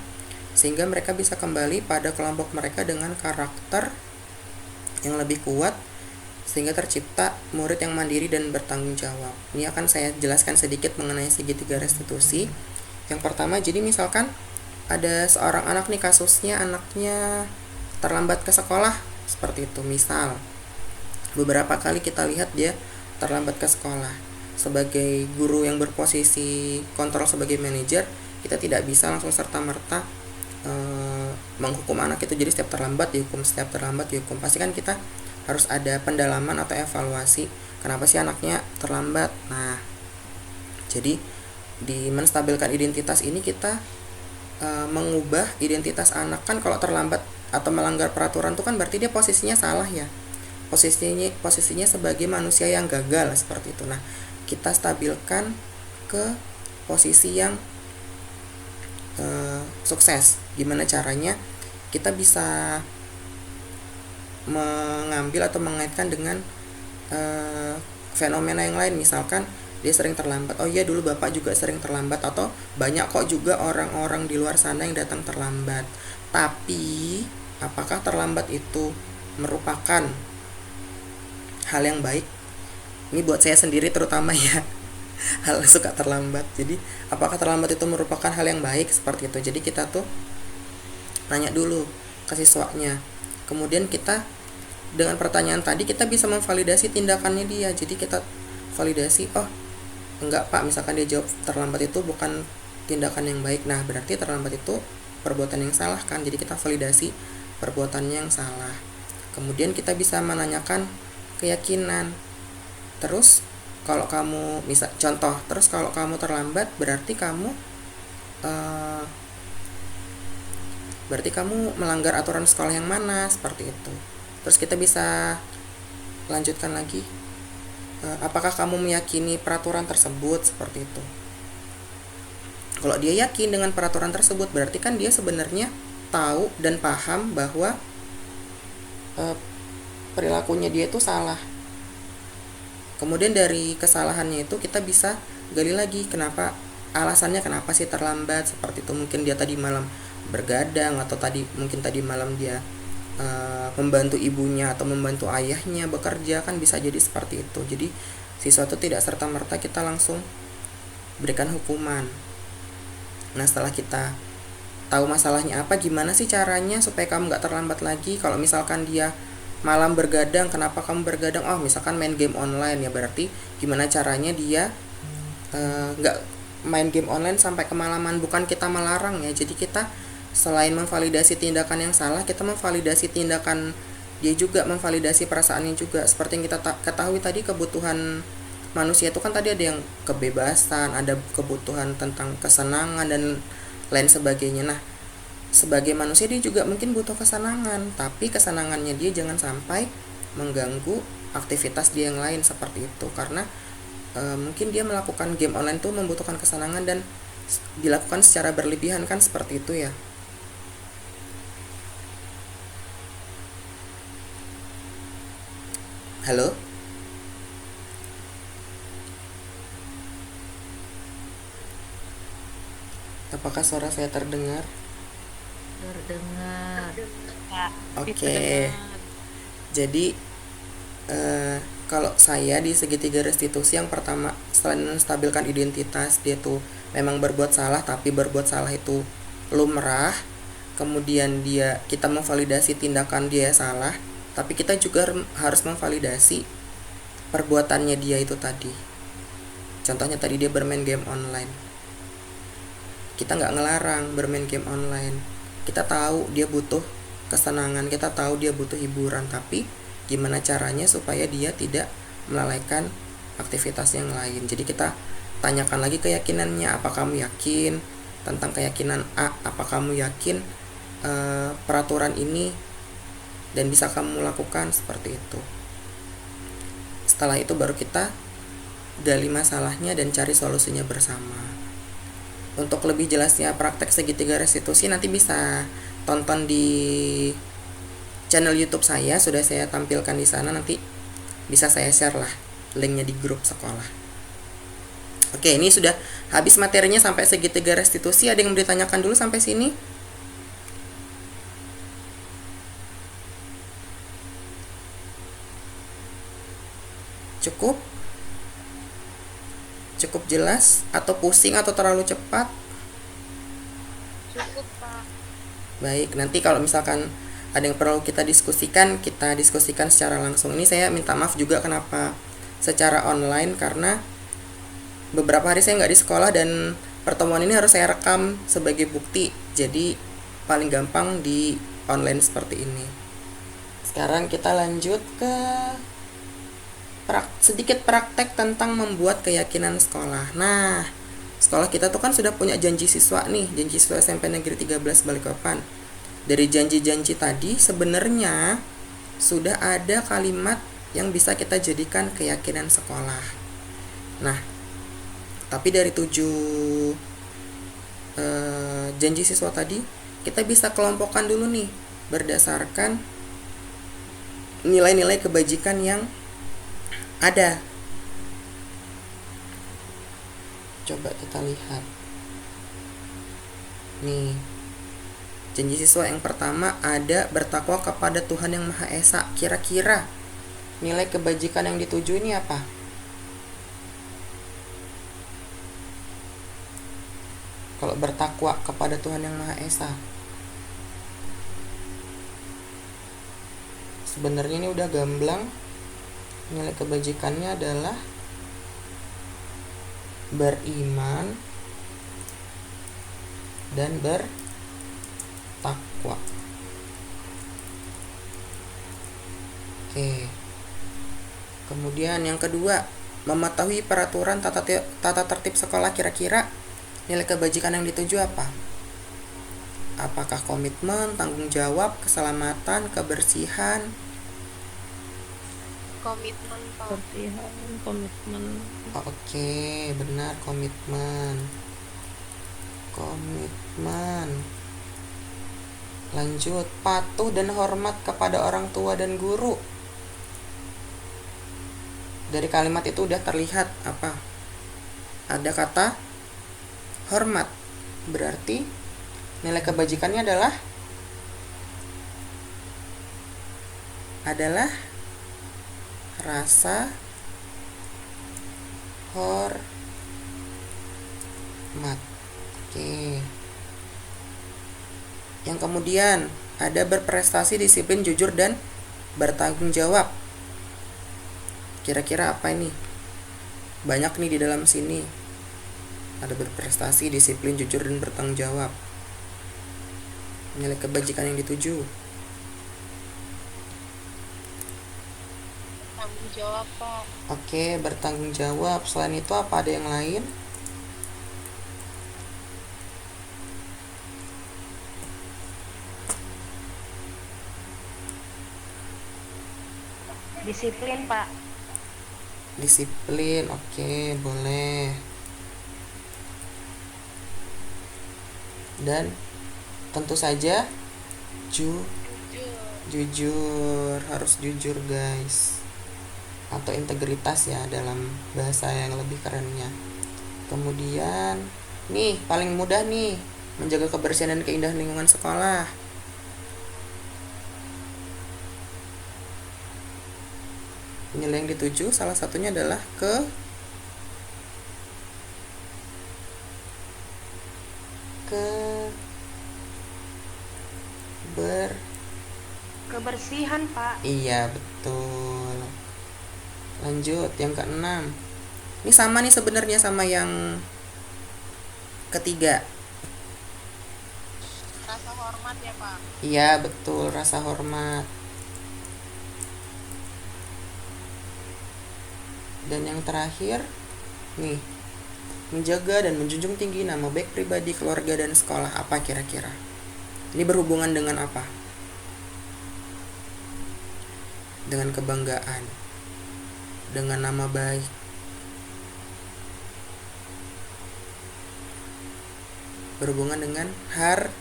sehingga mereka bisa kembali pada kelompok mereka dengan karakter yang lebih kuat sehingga tercipta murid yang mandiri dan bertanggung jawab. Ini akan saya jelaskan sedikit mengenai segitiga restitusi. Yang pertama, jadi misalkan ada seorang anak nih, kasusnya anaknya terlambat ke sekolah seperti itu. Misal beberapa kali kita lihat dia terlambat ke sekolah. Sebagai guru yang berposisi kontrol sebagai manajer, kita tidak bisa langsung serta-merta menghukum anak itu. Jadi setiap terlambat dihukum, pasti kan kita harus ada pendalaman atau evaluasi, kenapa sih anaknya terlambat. Nah, jadi di menstabilkan identitas ini kita mengubah identitas anak. Kan kalau terlambat atau melanggar peraturan itu kan berarti dia posisinya salah ya, posisinya sebagai manusia yang gagal seperti itu. Nah, kita stabilkan ke posisi yang sukses. Gimana caranya? Kita bisa mengambil atau mengaitkan dengan fenomena yang lain. Misalkan dia sering terlambat, oh iya dulu bapak juga sering terlambat, atau banyak kok juga orang-orang di luar sana yang datang terlambat. Tapi apakah terlambat itu merupakan hal yang baik? Ini buat saya sendiri terutama ya, hal suka terlambat. Jadi apakah terlambat itu merupakan hal yang baik seperti itu? Jadi kita tuh nanya dulu ke siswanya, kemudian kita dengan pertanyaan tadi kita bisa memvalidasi tindakannya dia. Jadi kita validasi, oh enggak pak, misalkan dia jawab terlambat itu bukan tindakan yang baik, nah berarti terlambat itu perbuatan yang salah kan. Jadi kita validasi perbuatannya yang salah. Kemudian kita bisa menanyakan keyakinan. Terus kalau kamu terus kalau kamu terlambat berarti kamu melanggar aturan sekolah yang mana, seperti itu. Terus kita bisa lanjutkan lagi, apakah kamu meyakini peraturan tersebut, seperti itu. Kalau dia yakin dengan peraturan tersebut berarti kan dia sebenarnya tahu dan paham bahwa perilakunya dia itu salah. Kemudian dari kesalahannya itu kita bisa gali lagi alasannya kenapa sih terlambat, seperti itu. Mungkin dia tadi malam bergadang, atau mungkin tadi malam dia membantu ibunya atau membantu ayahnya bekerja, kan bisa jadi seperti itu. Jadi siswa itu tidak serta-merta kita langsung berikan hukuman. Nah, setelah kita tahu masalahnya apa, gimana sih caranya supaya kamu gak terlambat lagi. Kalau misalkan dia malam bergadang, kenapa kamu bergadang? Oh, misalkan main game online, ya berarti gimana caranya dia gak main game online sampai kemalaman. Bukan kita melarang ya. Jadi kita selain memvalidasi tindakan yang salah, kita memvalidasi tindakan dia juga, memvalidasi perasaannya juga. Seperti yang kita ketahui tadi, kebutuhan manusia itu kan tadi ada yang kebebasan, ada kebutuhan tentang kesenangan dan lain sebagainya. Nah, sebagai manusia dia juga mungkin butuh kesenangan, tapi kesenangannya dia jangan sampai mengganggu aktivitas dia yang lain, seperti itu. Karena mungkin dia melakukan game online tuh membutuhkan kesenangan dan dilakukan secara berlebihan, kan seperti itu ya. Halo? Apakah suara saya terdengar? Terdengar. Oke. Jadi kalau saya di segitiga restitusi, yang pertama, selain menstabilkan identitas, dia tuh memang berbuat salah, tapi berbuat salah itu lumrah. Kemudian kita memvalidasi tindakan dia salah, tapi kita juga harus memvalidasi perbuatannya dia itu tadi. Contohnya tadi dia bermain game online. Kita nggak ngelarang bermain game online. Kita tahu dia butuh kesenangan, kita tahu dia butuh hiburan, tapi gimana caranya supaya dia tidak melalaikan aktivitas yang lain. Jadi kita tanyakan lagi keyakinannya, apa kamu yakin tentang keyakinan A, apa kamu yakin peraturan ini dan bisa kamu lakukan, seperti itu. Setelah itu baru kita gali masalahnya dan cari solusinya bersama. Untuk lebih jelasnya praktek segitiga restitusi nanti bisa tonton di channel YouTube saya, sudah saya tampilkan di sana, nanti bisa saya share lah linknya di grup sekolah. Oke, ini sudah habis materinya sampai segitiga restitusi. Ada yang mau ditanyakan dulu sampai sini? Cukup? Cukup jelas? Atau pusing atau terlalu cepat? Cukup, Pak. Baik, nanti kalau misalkan ada yang perlu kita diskusikan secara langsung. Ini saya minta maaf juga kenapa secara online, karena beberapa hari saya nggak di sekolah dan pertemuan ini harus saya rekam sebagai bukti. Jadi paling gampang di online seperti ini. Sekarang kita lanjut ke sedikit praktek tentang membuat keyakinan sekolah. Nah, sekolah kita tuh kan sudah punya janji siswa nih, janji siswa SMP Negeri 13 Balikpapan. Dari janji-janji tadi sebenarnya sudah ada kalimat yang bisa kita jadikan keyakinan sekolah. Nah, tapi dari 7 janji siswa tadi, kita bisa kelompokkan dulu nih berdasarkan nilai-nilai kebajikan yang ada. Coba kita lihat. Nih, janji siswa yang pertama ada bertakwa kepada Tuhan Yang Maha Esa. Kira-kira nilai kebajikan yang dituju ini apa? Kalau bertakwa kepada Tuhan Yang Maha Esa, sebenarnya ini udah gamblang. Nilai kebajikannya adalah beriman dan bertakwa. Oke. Kemudian yang kedua, mematuhi peraturan tata tertib sekolah. Kira-kira nilai kebajikan yang dituju apa? Apakah komitmen, tanggung jawab, keselamatan, kebersihan? Komitmen, Pak. Kebersihan, komitmen. Oke, benar, komitmen. Lanjut, patuh dan hormat kepada orang tua dan guru. Dari kalimat itu udah terlihat apa? Ada kata hormat. Berarti nilai kebajikannya adalah rasa hormat. Oke. Yang kemudian ada berprestasi, disiplin, jujur, dan bertanggung jawab. Kira-kira apa ini? Banyak nih di dalam sini. Ada berprestasi, disiplin, jujur, dan bertanggung jawab. Nilai kebajikan yang dituju. Tanggung jawab, Pak. Oke, bertanggung jawab. Selain itu apa ada yang lain? Disiplin, Pak. Disiplin, oke, boleh. Dan tentu saja jujur, harus jujur guys, atau integritas ya dalam bahasa yang lebih kerennya. Kemudian nih paling mudah nih, menjaga kebersihan dan keindahan lingkungan sekolah. Nilai yang dituju salah satunya adalah Kebersihan, Pak. Iya, betul. Lanjut, yang keenam. Ini sama nih sebenarnya sama yang ketiga. Rasa hormat ya, Pak. Iya, betul, rasa hormat. Dan yang terakhir, nih, menjaga dan menjunjung tinggi nama baik pribadi, keluarga, dan sekolah. Apa kira-kira? Ini berhubungan dengan apa? Dengan kebanggaan, dengan nama baik. Berhubungan dengan Harta,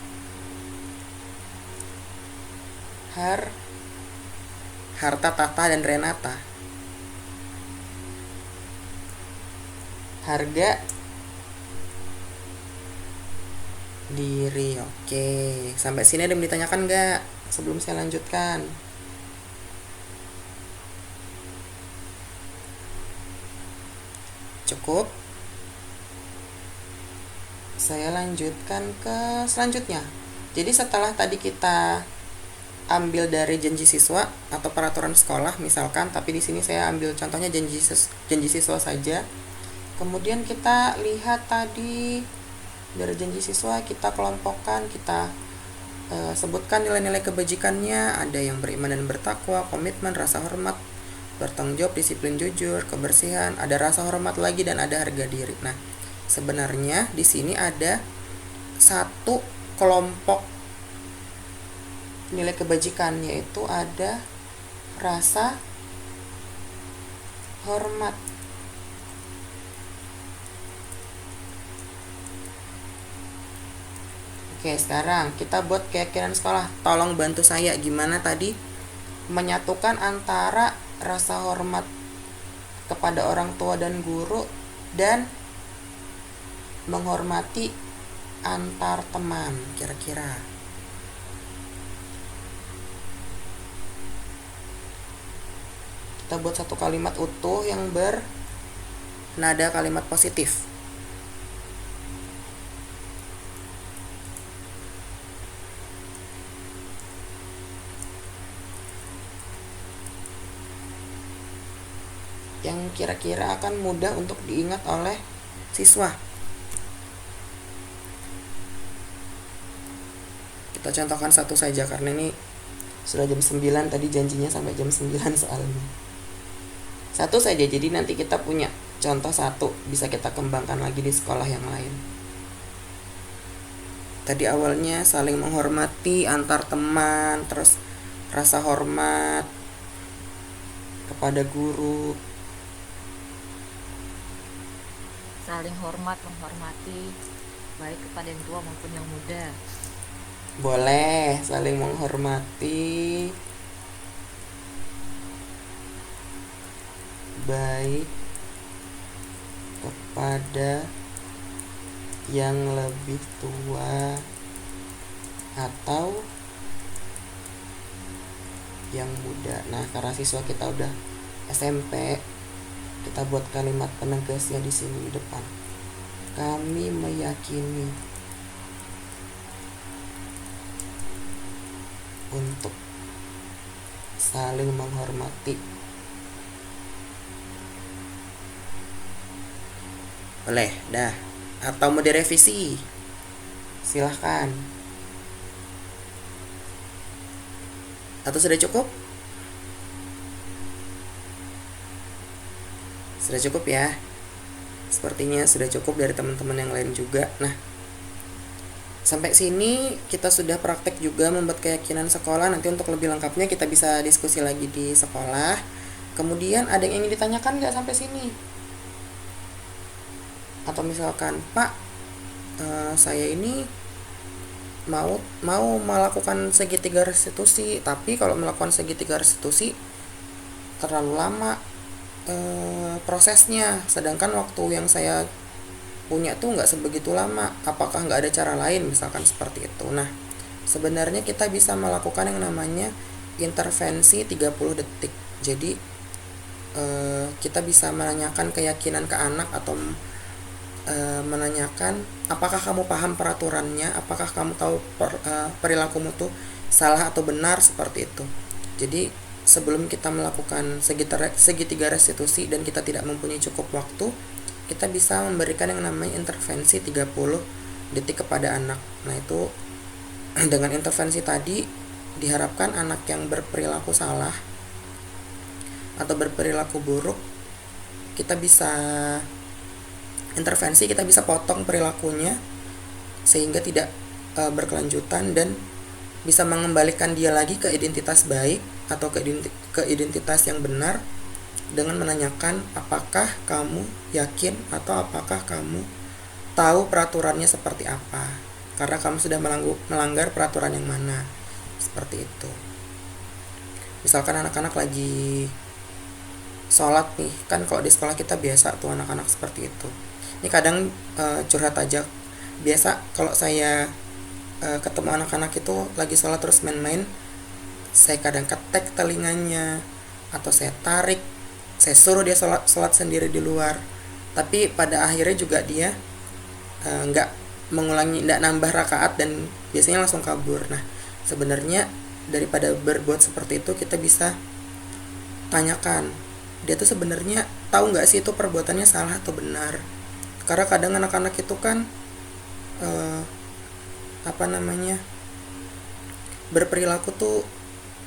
Tata, dan Renata. Harga diri. Oke, sampai sini ada yang ditanyakan nggak sebelum saya lanjutkan? Cukup. Saya lanjutkan ke selanjutnya. Jadi setelah tadi kita ambil dari janji siswa atau peraturan sekolah misalkan, tapi di sini saya ambil contohnya janji siswa saja. Kemudian kita lihat tadi dari janji siswa, kita kelompokkan, kita sebutkan nilai-nilai kebajikannya. Ada yang beriman dan bertakwa, komitmen, rasa hormat, bertanggung jawab, disiplin, jujur, kebersihan, ada rasa hormat lagi, dan ada harga diri. Nah, sebenarnya di sini ada satu kelompok nilai kebajikan, yaitu ada rasa hormat. Oke, sekarang kita buat keyakinan sekolah. Tolong bantu saya gimana tadi menyatukan antara rasa hormat kepada orang tua dan guru dan menghormati antar teman, kira-kira. Kita buat satu kalimat utuh yang bernada kalimat positif. Yang kira-kira akan mudah untuk diingat oleh siswa. Kita contohkan satu saja karena ini sudah jam 9, tadi janjinya sampai jam 9 soalnya. Satu saja, jadi nanti kita punya contoh satu, bisa kita kembangkan lagi di sekolah yang lain. Tadi awalnya saling menghormati antar teman, terus rasa hormat kepada guru, saling hormat, menghormati baik kepada yang tua maupun yang muda. boleh saling menghormati baik kepada yang lebih tua atau yang muda. Nah, karena siswa kita udah SMP, kita buat kalimat penegasnya di sini di depan. Kami meyakini untuk saling menghormati. Boleh, dah. Atau mau direvisi? Silahkan. Atau sudah cukup? Sudah cukup ya? Sepertinya sudah cukup dari teman-teman yang lain juga. Nah, sampai sini kita sudah praktek juga membuat keyakinan sekolah. Nanti untuk lebih lengkapnya kita bisa diskusi lagi di sekolah. Kemudian ada yang ingin ditanyakan nggak sampai sini? Atau misalkan, Pak, saya ini mau melakukan segitiga restitusi, tapi kalau melakukan segitiga restitusi terlalu lama prosesnya, sedangkan waktu yang saya punya tuh nggak sebegitu lama. Apakah nggak ada cara lain, misalkan seperti itu. Nah, sebenarnya kita bisa melakukan yang namanya intervensi 30 detik. Jadi kita bisa menanyakan keyakinan ke anak atau menanyakan apakah kamu paham peraturannya, apakah kamu tahu perilakumu tuh salah atau benar, seperti itu. Jadi sebelum kita melakukan segitiga restitusi dan kita tidak mempunyai cukup waktu, kita bisa memberikan yang namanya intervensi 30 detik kepada anak. Nah, itu dengan intervensi tadi diharapkan anak yang berperilaku salah atau berperilaku buruk, kita bisa intervensi, kita bisa potong perilakunya sehingga tidak berkelanjutan dan bisa mengembalikan dia lagi ke identitas baik atau ke identitas yang benar dengan menanyakan apakah kamu yakin atau apakah kamu tahu peraturannya seperti apa, karena kamu sudah melanggar peraturan yang mana, seperti itu. Misalkan anak-anak lagi sholat nih, kan kalau di sekolah kita biasa tuh anak-anak seperti itu. Ini kadang curhat aja, biasa kalau saya ketemu anak-anak itu lagi sholat terus main-main, saya kadang ketek telinganya atau saya tarik, saya suruh dia sholat sendiri di luar, tapi pada akhirnya juga dia nggak mengulangi, nggak nambah rakaat dan biasanya langsung kabur. Nah, sebenarnya daripada berbuat seperti itu, kita bisa tanyakan dia tuh sebenarnya tahu nggak sih itu perbuatannya salah atau benar. Karena kadang anak-anak itu kan eh, apa namanya, berperilaku tuh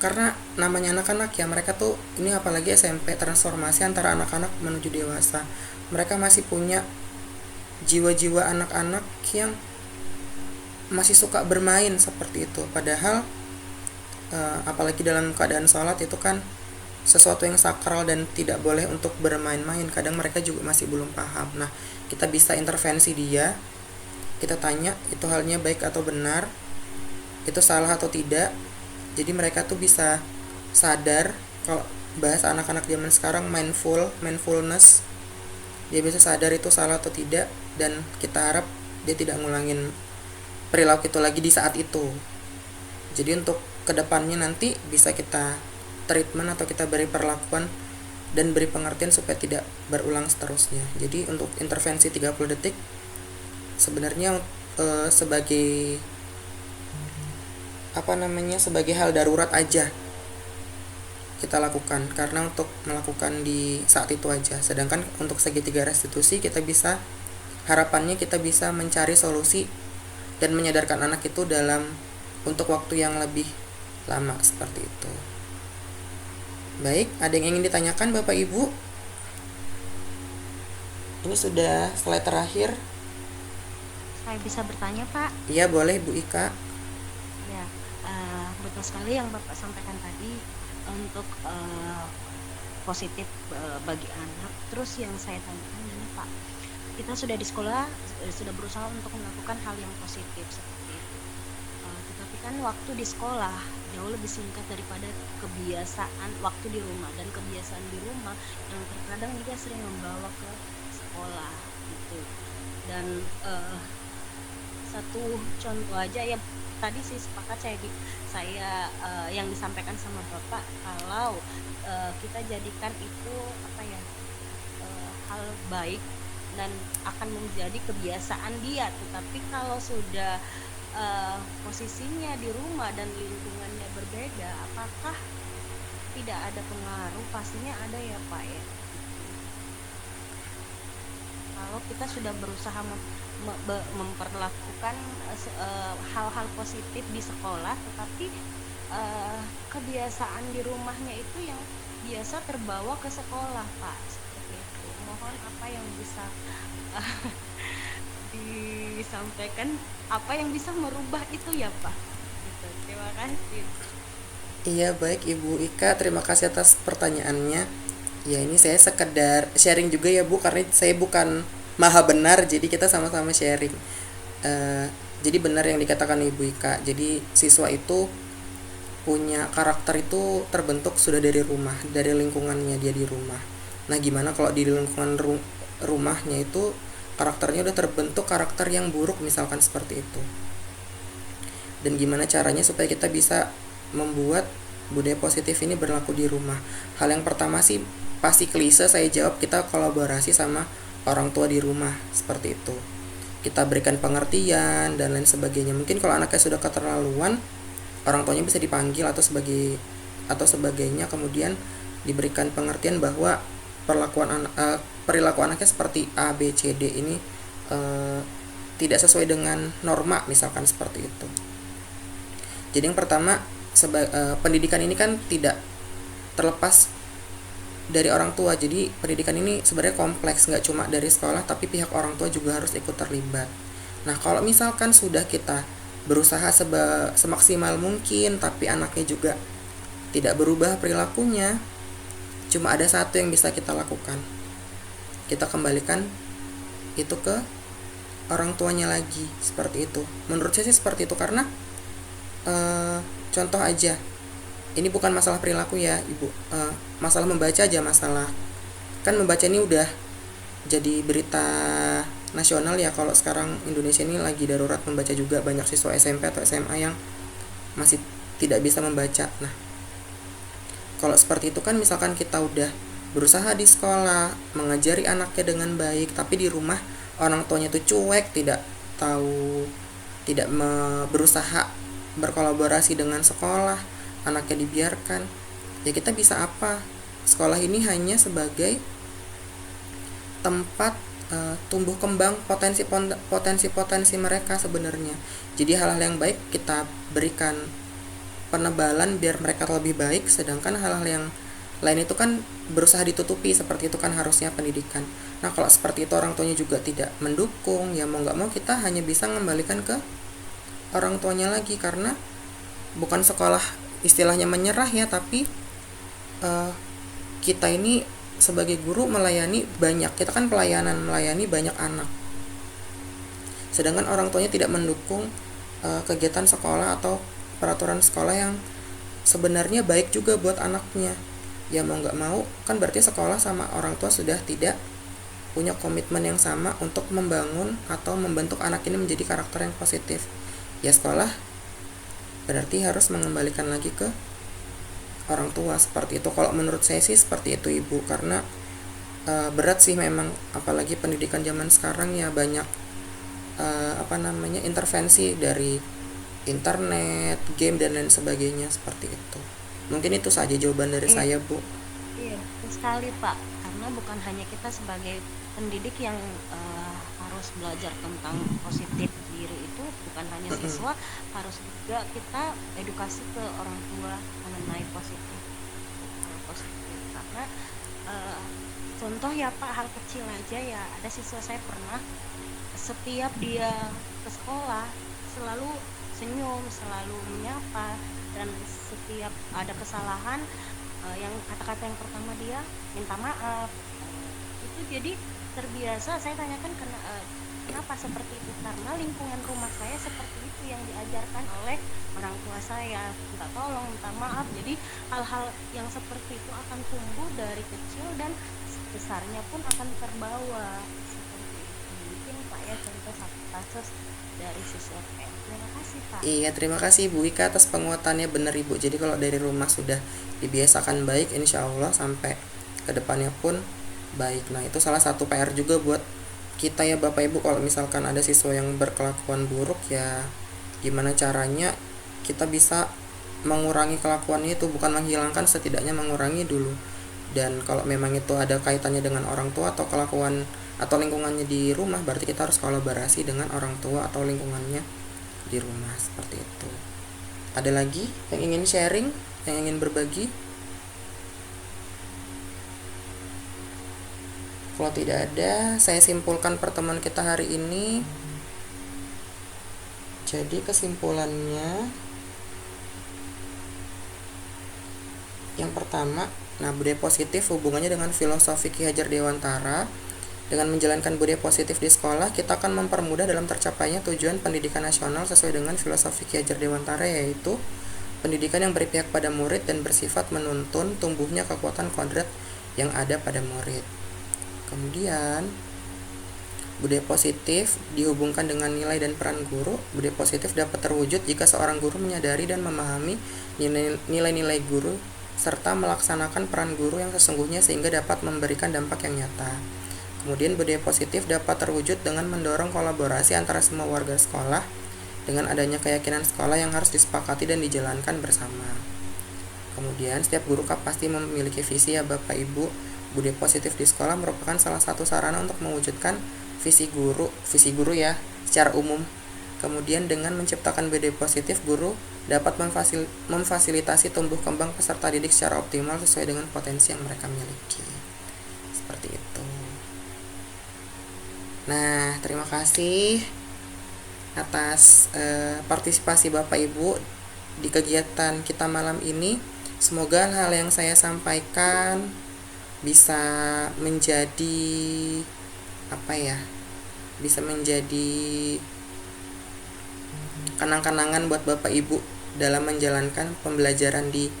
karena namanya anak-anak ya, mereka tuh ini apalagi SMP, transformasi antara anak-anak menuju dewasa, mereka masih punya jiwa-jiwa anak-anak yang masih suka bermain seperti itu. Padahal apalagi dalam keadaan sholat itu kan sesuatu yang sakral dan tidak boleh untuk bermain-main. Kadang mereka juga masih belum paham. Nah, kita bisa intervensi dia, kita tanya itu halnya baik atau benar, itu salah atau tidak. Jadi mereka tuh bisa sadar, kalau bahasa anak-anak zaman sekarang mindfulness, dia bisa sadar itu salah atau tidak, dan kita harap dia tidak ngulangin perilaku itu lagi di saat itu. Jadi untuk kedepannya nanti bisa kita treatment atau kita beri perlakuan dan beri pengertian supaya tidak berulang seterusnya. Jadi untuk intervensi 30 detik sebenarnya sebagai sebagai hal darurat aja kita lakukan, karena untuk melakukan di saat itu aja. Sedangkan untuk segitiga restitusi harapannya kita bisa mencari solusi dan menyadarkan anak itu dalam untuk waktu yang lebih lama seperti itu. Baik, ada yang ingin ditanyakan Bapak Ibu? Ini sudah slide terakhir. Saya bisa bertanya, Pak? Iya, boleh Bu Ika. Ya, betul sekali yang Bapak sampaikan tadi untuk positif bagi anak. Terus yang saya tanyakan ini, Pak, kita sudah di sekolah sudah berusaha untuk melakukan hal yang positif seperti itu. Tetapi kan waktu di sekolah jauh lebih singkat daripada kebiasaan waktu di rumah, dan kebiasaan di rumah yang terkadang juga sering membawa ke sekolah gitu. Dan satu contoh aja ya, tadi sih sepakat saya yang disampaikan sama Bapak, kalau kita jadikan itu hal baik dan akan menjadi kebiasaan dia. Tetapi kalau sudah posisinya di rumah dan lingkungannya berbeda, apakah tidak ada pengaruh? Pastinya ada ya Pak ya. Kalau kita sudah berusaha memperlakukan hal-hal positif di sekolah, tetapi kebiasaan di rumahnya itu yang biasa terbawa ke sekolah, Pak, seperti itu. Mohon apa yang bisa disampaikan, apa yang bisa merubah itu ya Pak. Gitu. Terima kasih. Iya, baik Ibu Ika, terima kasih atas pertanyaannya. Ya, ini saya sekedar sharing juga ya Bu, karena saya bukan maha benar, jadi kita sama-sama sharing. Jadi benar yang dikatakan Ibu Ika, jadi siswa itu punya karakter itu terbentuk sudah dari rumah, dari lingkungannya dia di rumah. Nah, gimana kalau di lingkungan rumahnya itu karakternya udah terbentuk karakter yang buruk misalkan seperti itu, dan gimana caranya supaya kita bisa membuat budaya positif ini berlaku di rumah. Hal yang pertama sih pasti klise saya jawab, kita kolaborasi sama orang tua di rumah seperti itu. Kita berikan pengertian dan lain sebagainya. Mungkin kalau anaknya sudah keterlaluan, orang tuanya bisa dipanggil atau sebagainya, kemudian diberikan pengertian bahwa perilaku anaknya seperti A, B, C, D ini tidak sesuai dengan norma misalkan seperti itu. Jadi yang pertama, pendidikan ini kan tidak terlepas dari orang tua. Jadi pendidikan ini sebenarnya kompleks, nggak cuma dari sekolah, tapi pihak orang tua juga harus ikut terlibat. Nah, kalau misalkan sudah kita berusaha semaksimal mungkin, tapi anaknya juga tidak berubah perilakunya, cuma ada satu yang bisa kita lakukan, kita kembalikan itu ke orang tuanya lagi, seperti itu. Menurut saya sih seperti itu, karena contoh aja, ini bukan masalah perilaku ya Ibu, masalah membaca aja, masalah kan membaca ini udah jadi berita nasional ya. Kalau sekarang Indonesia ini lagi darurat membaca juga, banyak siswa SMP atau SMA yang masih tidak bisa membaca. Nah, kalau seperti itu kan misalkan kita udah berusaha di sekolah mengajari anaknya dengan baik, tapi di rumah orang tuanya tuh cuek, tidak tahu, tidak berusaha berkolaborasi dengan sekolah, anaknya dibiarkan, ya kita bisa apa? Sekolah ini hanya sebagai tempat tumbuh kembang potensi mereka sebenarnya. Jadi hal-hal yang baik kita berikan penebalan biar mereka lebih baik, sedangkan hal-hal yang lain itu kan berusaha ditutupi. Seperti itu kan harusnya pendidikan. Nah kalau seperti itu orang tuanya juga tidak mendukung, ya mau nggak mau kita hanya bisa mengembalikan ke orang tuanya lagi, karena bukan sekolah istilahnya menyerah ya, tapi kita ini sebagai guru melayani banyak, kita kan melayani banyak anak, sedangkan orang tuanya tidak mendukung kegiatan sekolah atau peraturan sekolah yang sebenarnya baik juga buat anaknya. Ya mau nggak mau kan berarti sekolah sama orang tua sudah tidak punya komitmen yang sama untuk membangun atau membentuk anak ini menjadi karakter yang positif. Ya sekolah berarti harus mengembalikan lagi ke orang tua, seperti itu. Kalau menurut saya sih seperti itu Ibu, karena berat sih memang, apalagi pendidikan zaman sekarang ya banyak intervensi dari internet, game dan lain sebagainya, seperti itu. Mungkin itu saja jawaban dari saya Bu. Iya, betul sekali Pak. Karena bukan hanya kita sebagai pendidik yang harus belajar tentang positif diri itu, bukan hanya siswa, harus juga kita edukasi ke orang tua mengenai positif. Karena contoh ya Pak, hal kecil aja ya, ada siswa saya pernah setiap dia ke sekolah selalu senyum, selalu menyapa, dan setiap ada kesalahan yang kata-kata yang pertama dia minta maaf. Itu jadi terbiasa. Saya tanyakan kenapa seperti itu, karena lingkungan rumah saya seperti itu yang diajarkan oleh orang tua saya, minta tolong, minta maaf. Jadi hal-hal yang seperti itu akan tumbuh dari kecil dan besarnya pun akan terbawa seperti itu. Mungkin Pak ya contoh satu kasus dari siswa saya. Terima kasih Pak. Iya, terima kasih Bu Ika atas penguatannya. Benar Ibu, jadi kalau dari rumah sudah dibiasakan baik, insya Allah sampai kedepannya pun baik. Nah itu salah satu PR juga buat kita ya Bapak Ibu, kalau misalkan ada siswa yang berkelakuan buruk, ya gimana caranya kita bisa mengurangi kelakuannya itu, bukan menghilangkan, setidaknya mengurangi dulu. Dan kalau memang itu ada kaitannya dengan orang tua atau kelakuan atau lingkungannya di rumah, berarti kita harus kolaborasi dengan orang tua atau lingkungannya di rumah, seperti itu. Ada lagi yang ingin sharing, yang ingin berbagi? Kalau tidak ada, saya simpulkan pertemuan kita hari ini. Jadi kesimpulannya, yang pertama, budaya positif hubungannya dengan filosofi Ki Hajar Dewantara. Dengan menjalankan budaya positif di sekolah, kita akan mempermudah dalam tercapainya tujuan pendidikan nasional sesuai dengan filosofi Ki Hajar Dewantara, yaitu pendidikan yang berpihak pada murid dan bersifat menuntun tumbuhnya kekuatan kodrat yang ada pada murid. Kemudian, budaya positif dihubungkan dengan nilai dan peran guru. Budaya positif dapat terwujud jika seorang guru menyadari dan memahami nilai-nilai guru serta melaksanakan peran guru yang sesungguhnya sehingga dapat memberikan dampak yang nyata. Kemudian budaya positif dapat terwujud dengan mendorong kolaborasi antara semua warga sekolah dengan adanya keyakinan sekolah yang harus disepakati dan dijalankan bersama. Kemudian setiap guru pasti memiliki visi ya Bapak Ibu. Budaya positif di sekolah merupakan salah satu sarana untuk mewujudkan visi guru ya secara umum. Kemudian dengan menciptakan budaya positif, guru dapat memfasilitasi tumbuh kembang peserta didik secara optimal sesuai dengan potensi yang mereka miliki. Seperti itu. Nah, terima kasih atas partisipasi Bapak Ibu di kegiatan kita malam ini. Semoga hal yang saya sampaikan bisa menjadi bisa menjadi kenang-kenangan buat Bapak Ibu dalam menjalankan pembelajaran di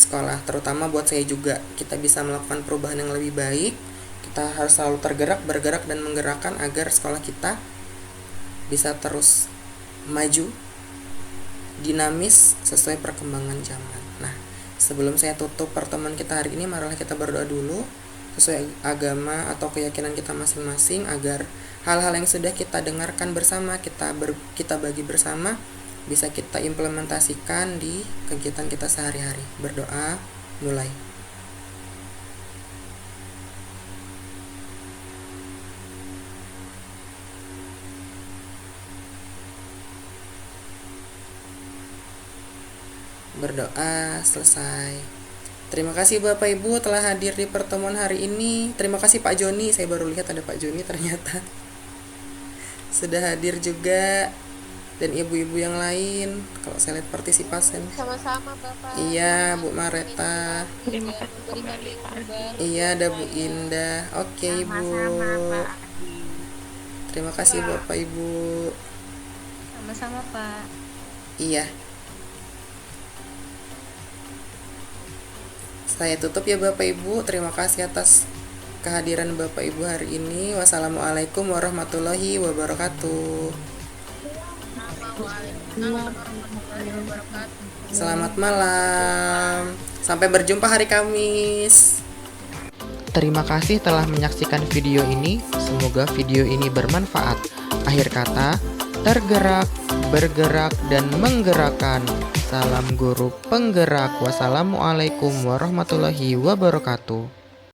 sekolah. Terutama buat saya juga, kita bisa melakukan perubahan yang lebih baik. Kita harus selalu bergerak dan menggerakkan agar sekolah kita bisa terus maju, dinamis sesuai perkembangan zaman. Nah, Sebelum saya tutup pertemuan kita hari ini, marilah kita berdoa dulu sesuai agama atau keyakinan kita masing-masing, agar hal-hal yang sudah kita dengarkan bersama, kita bagi bersama, bisa kita implementasikan di kegiatan kita sehari-hari. Berdoa, mulai. Berdoa selesai. Terima kasih Bapak Ibu telah hadir di pertemuan hari ini. Terima kasih Pak Joni, saya baru lihat ada Pak Joni ternyata sudah hadir juga, dan ibu-ibu yang lain. Kalau saya lihat partisipasi. Sama-sama Bapak. Iya, Bu Mareta. Terima Sudah kasih memberikan Bapak. ilmu baru. Iya, ada Bu Indah. Oke, Ibu. Sama-sama Pak Adi. Terima kasih Bapak Ibu. Sama-sama Pak. Iya. Saya tutup ya Bapak Ibu. Terima kasih atas kehadiran Bapak Ibu hari ini. Wassalamualaikum warahmatullahi wabarakatuh. Waalaikumsalam warahmatullahi wabarakatuh. Selamat malam. Sampai berjumpa hari Kamis. Terima kasih telah menyaksikan video ini. Semoga video ini bermanfaat. Akhir kata, tergerak, bergerak, dan menggerakkan. Salam guru penggerak. Wassalamualaikum warahmatullahi wabarakatuh.